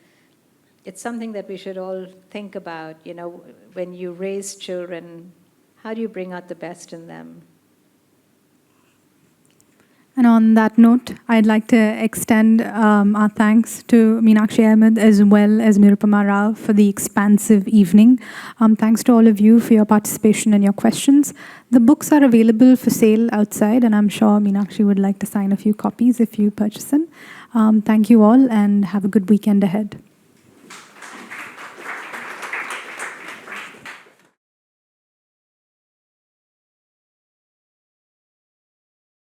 it's something that we should all think about. You know, when you raise children, how do you bring out the best in them?
And on that note, I'd like to extend our thanks to Meenakshi Ahamed as well as Nirupama Rao for the expansive evening. Thanks to all of you for your participation and your questions. The books are available for sale outside, and I'm sure Meenakshi would like to sign a few copies if you purchase them. Thank you all, and have a good weekend ahead.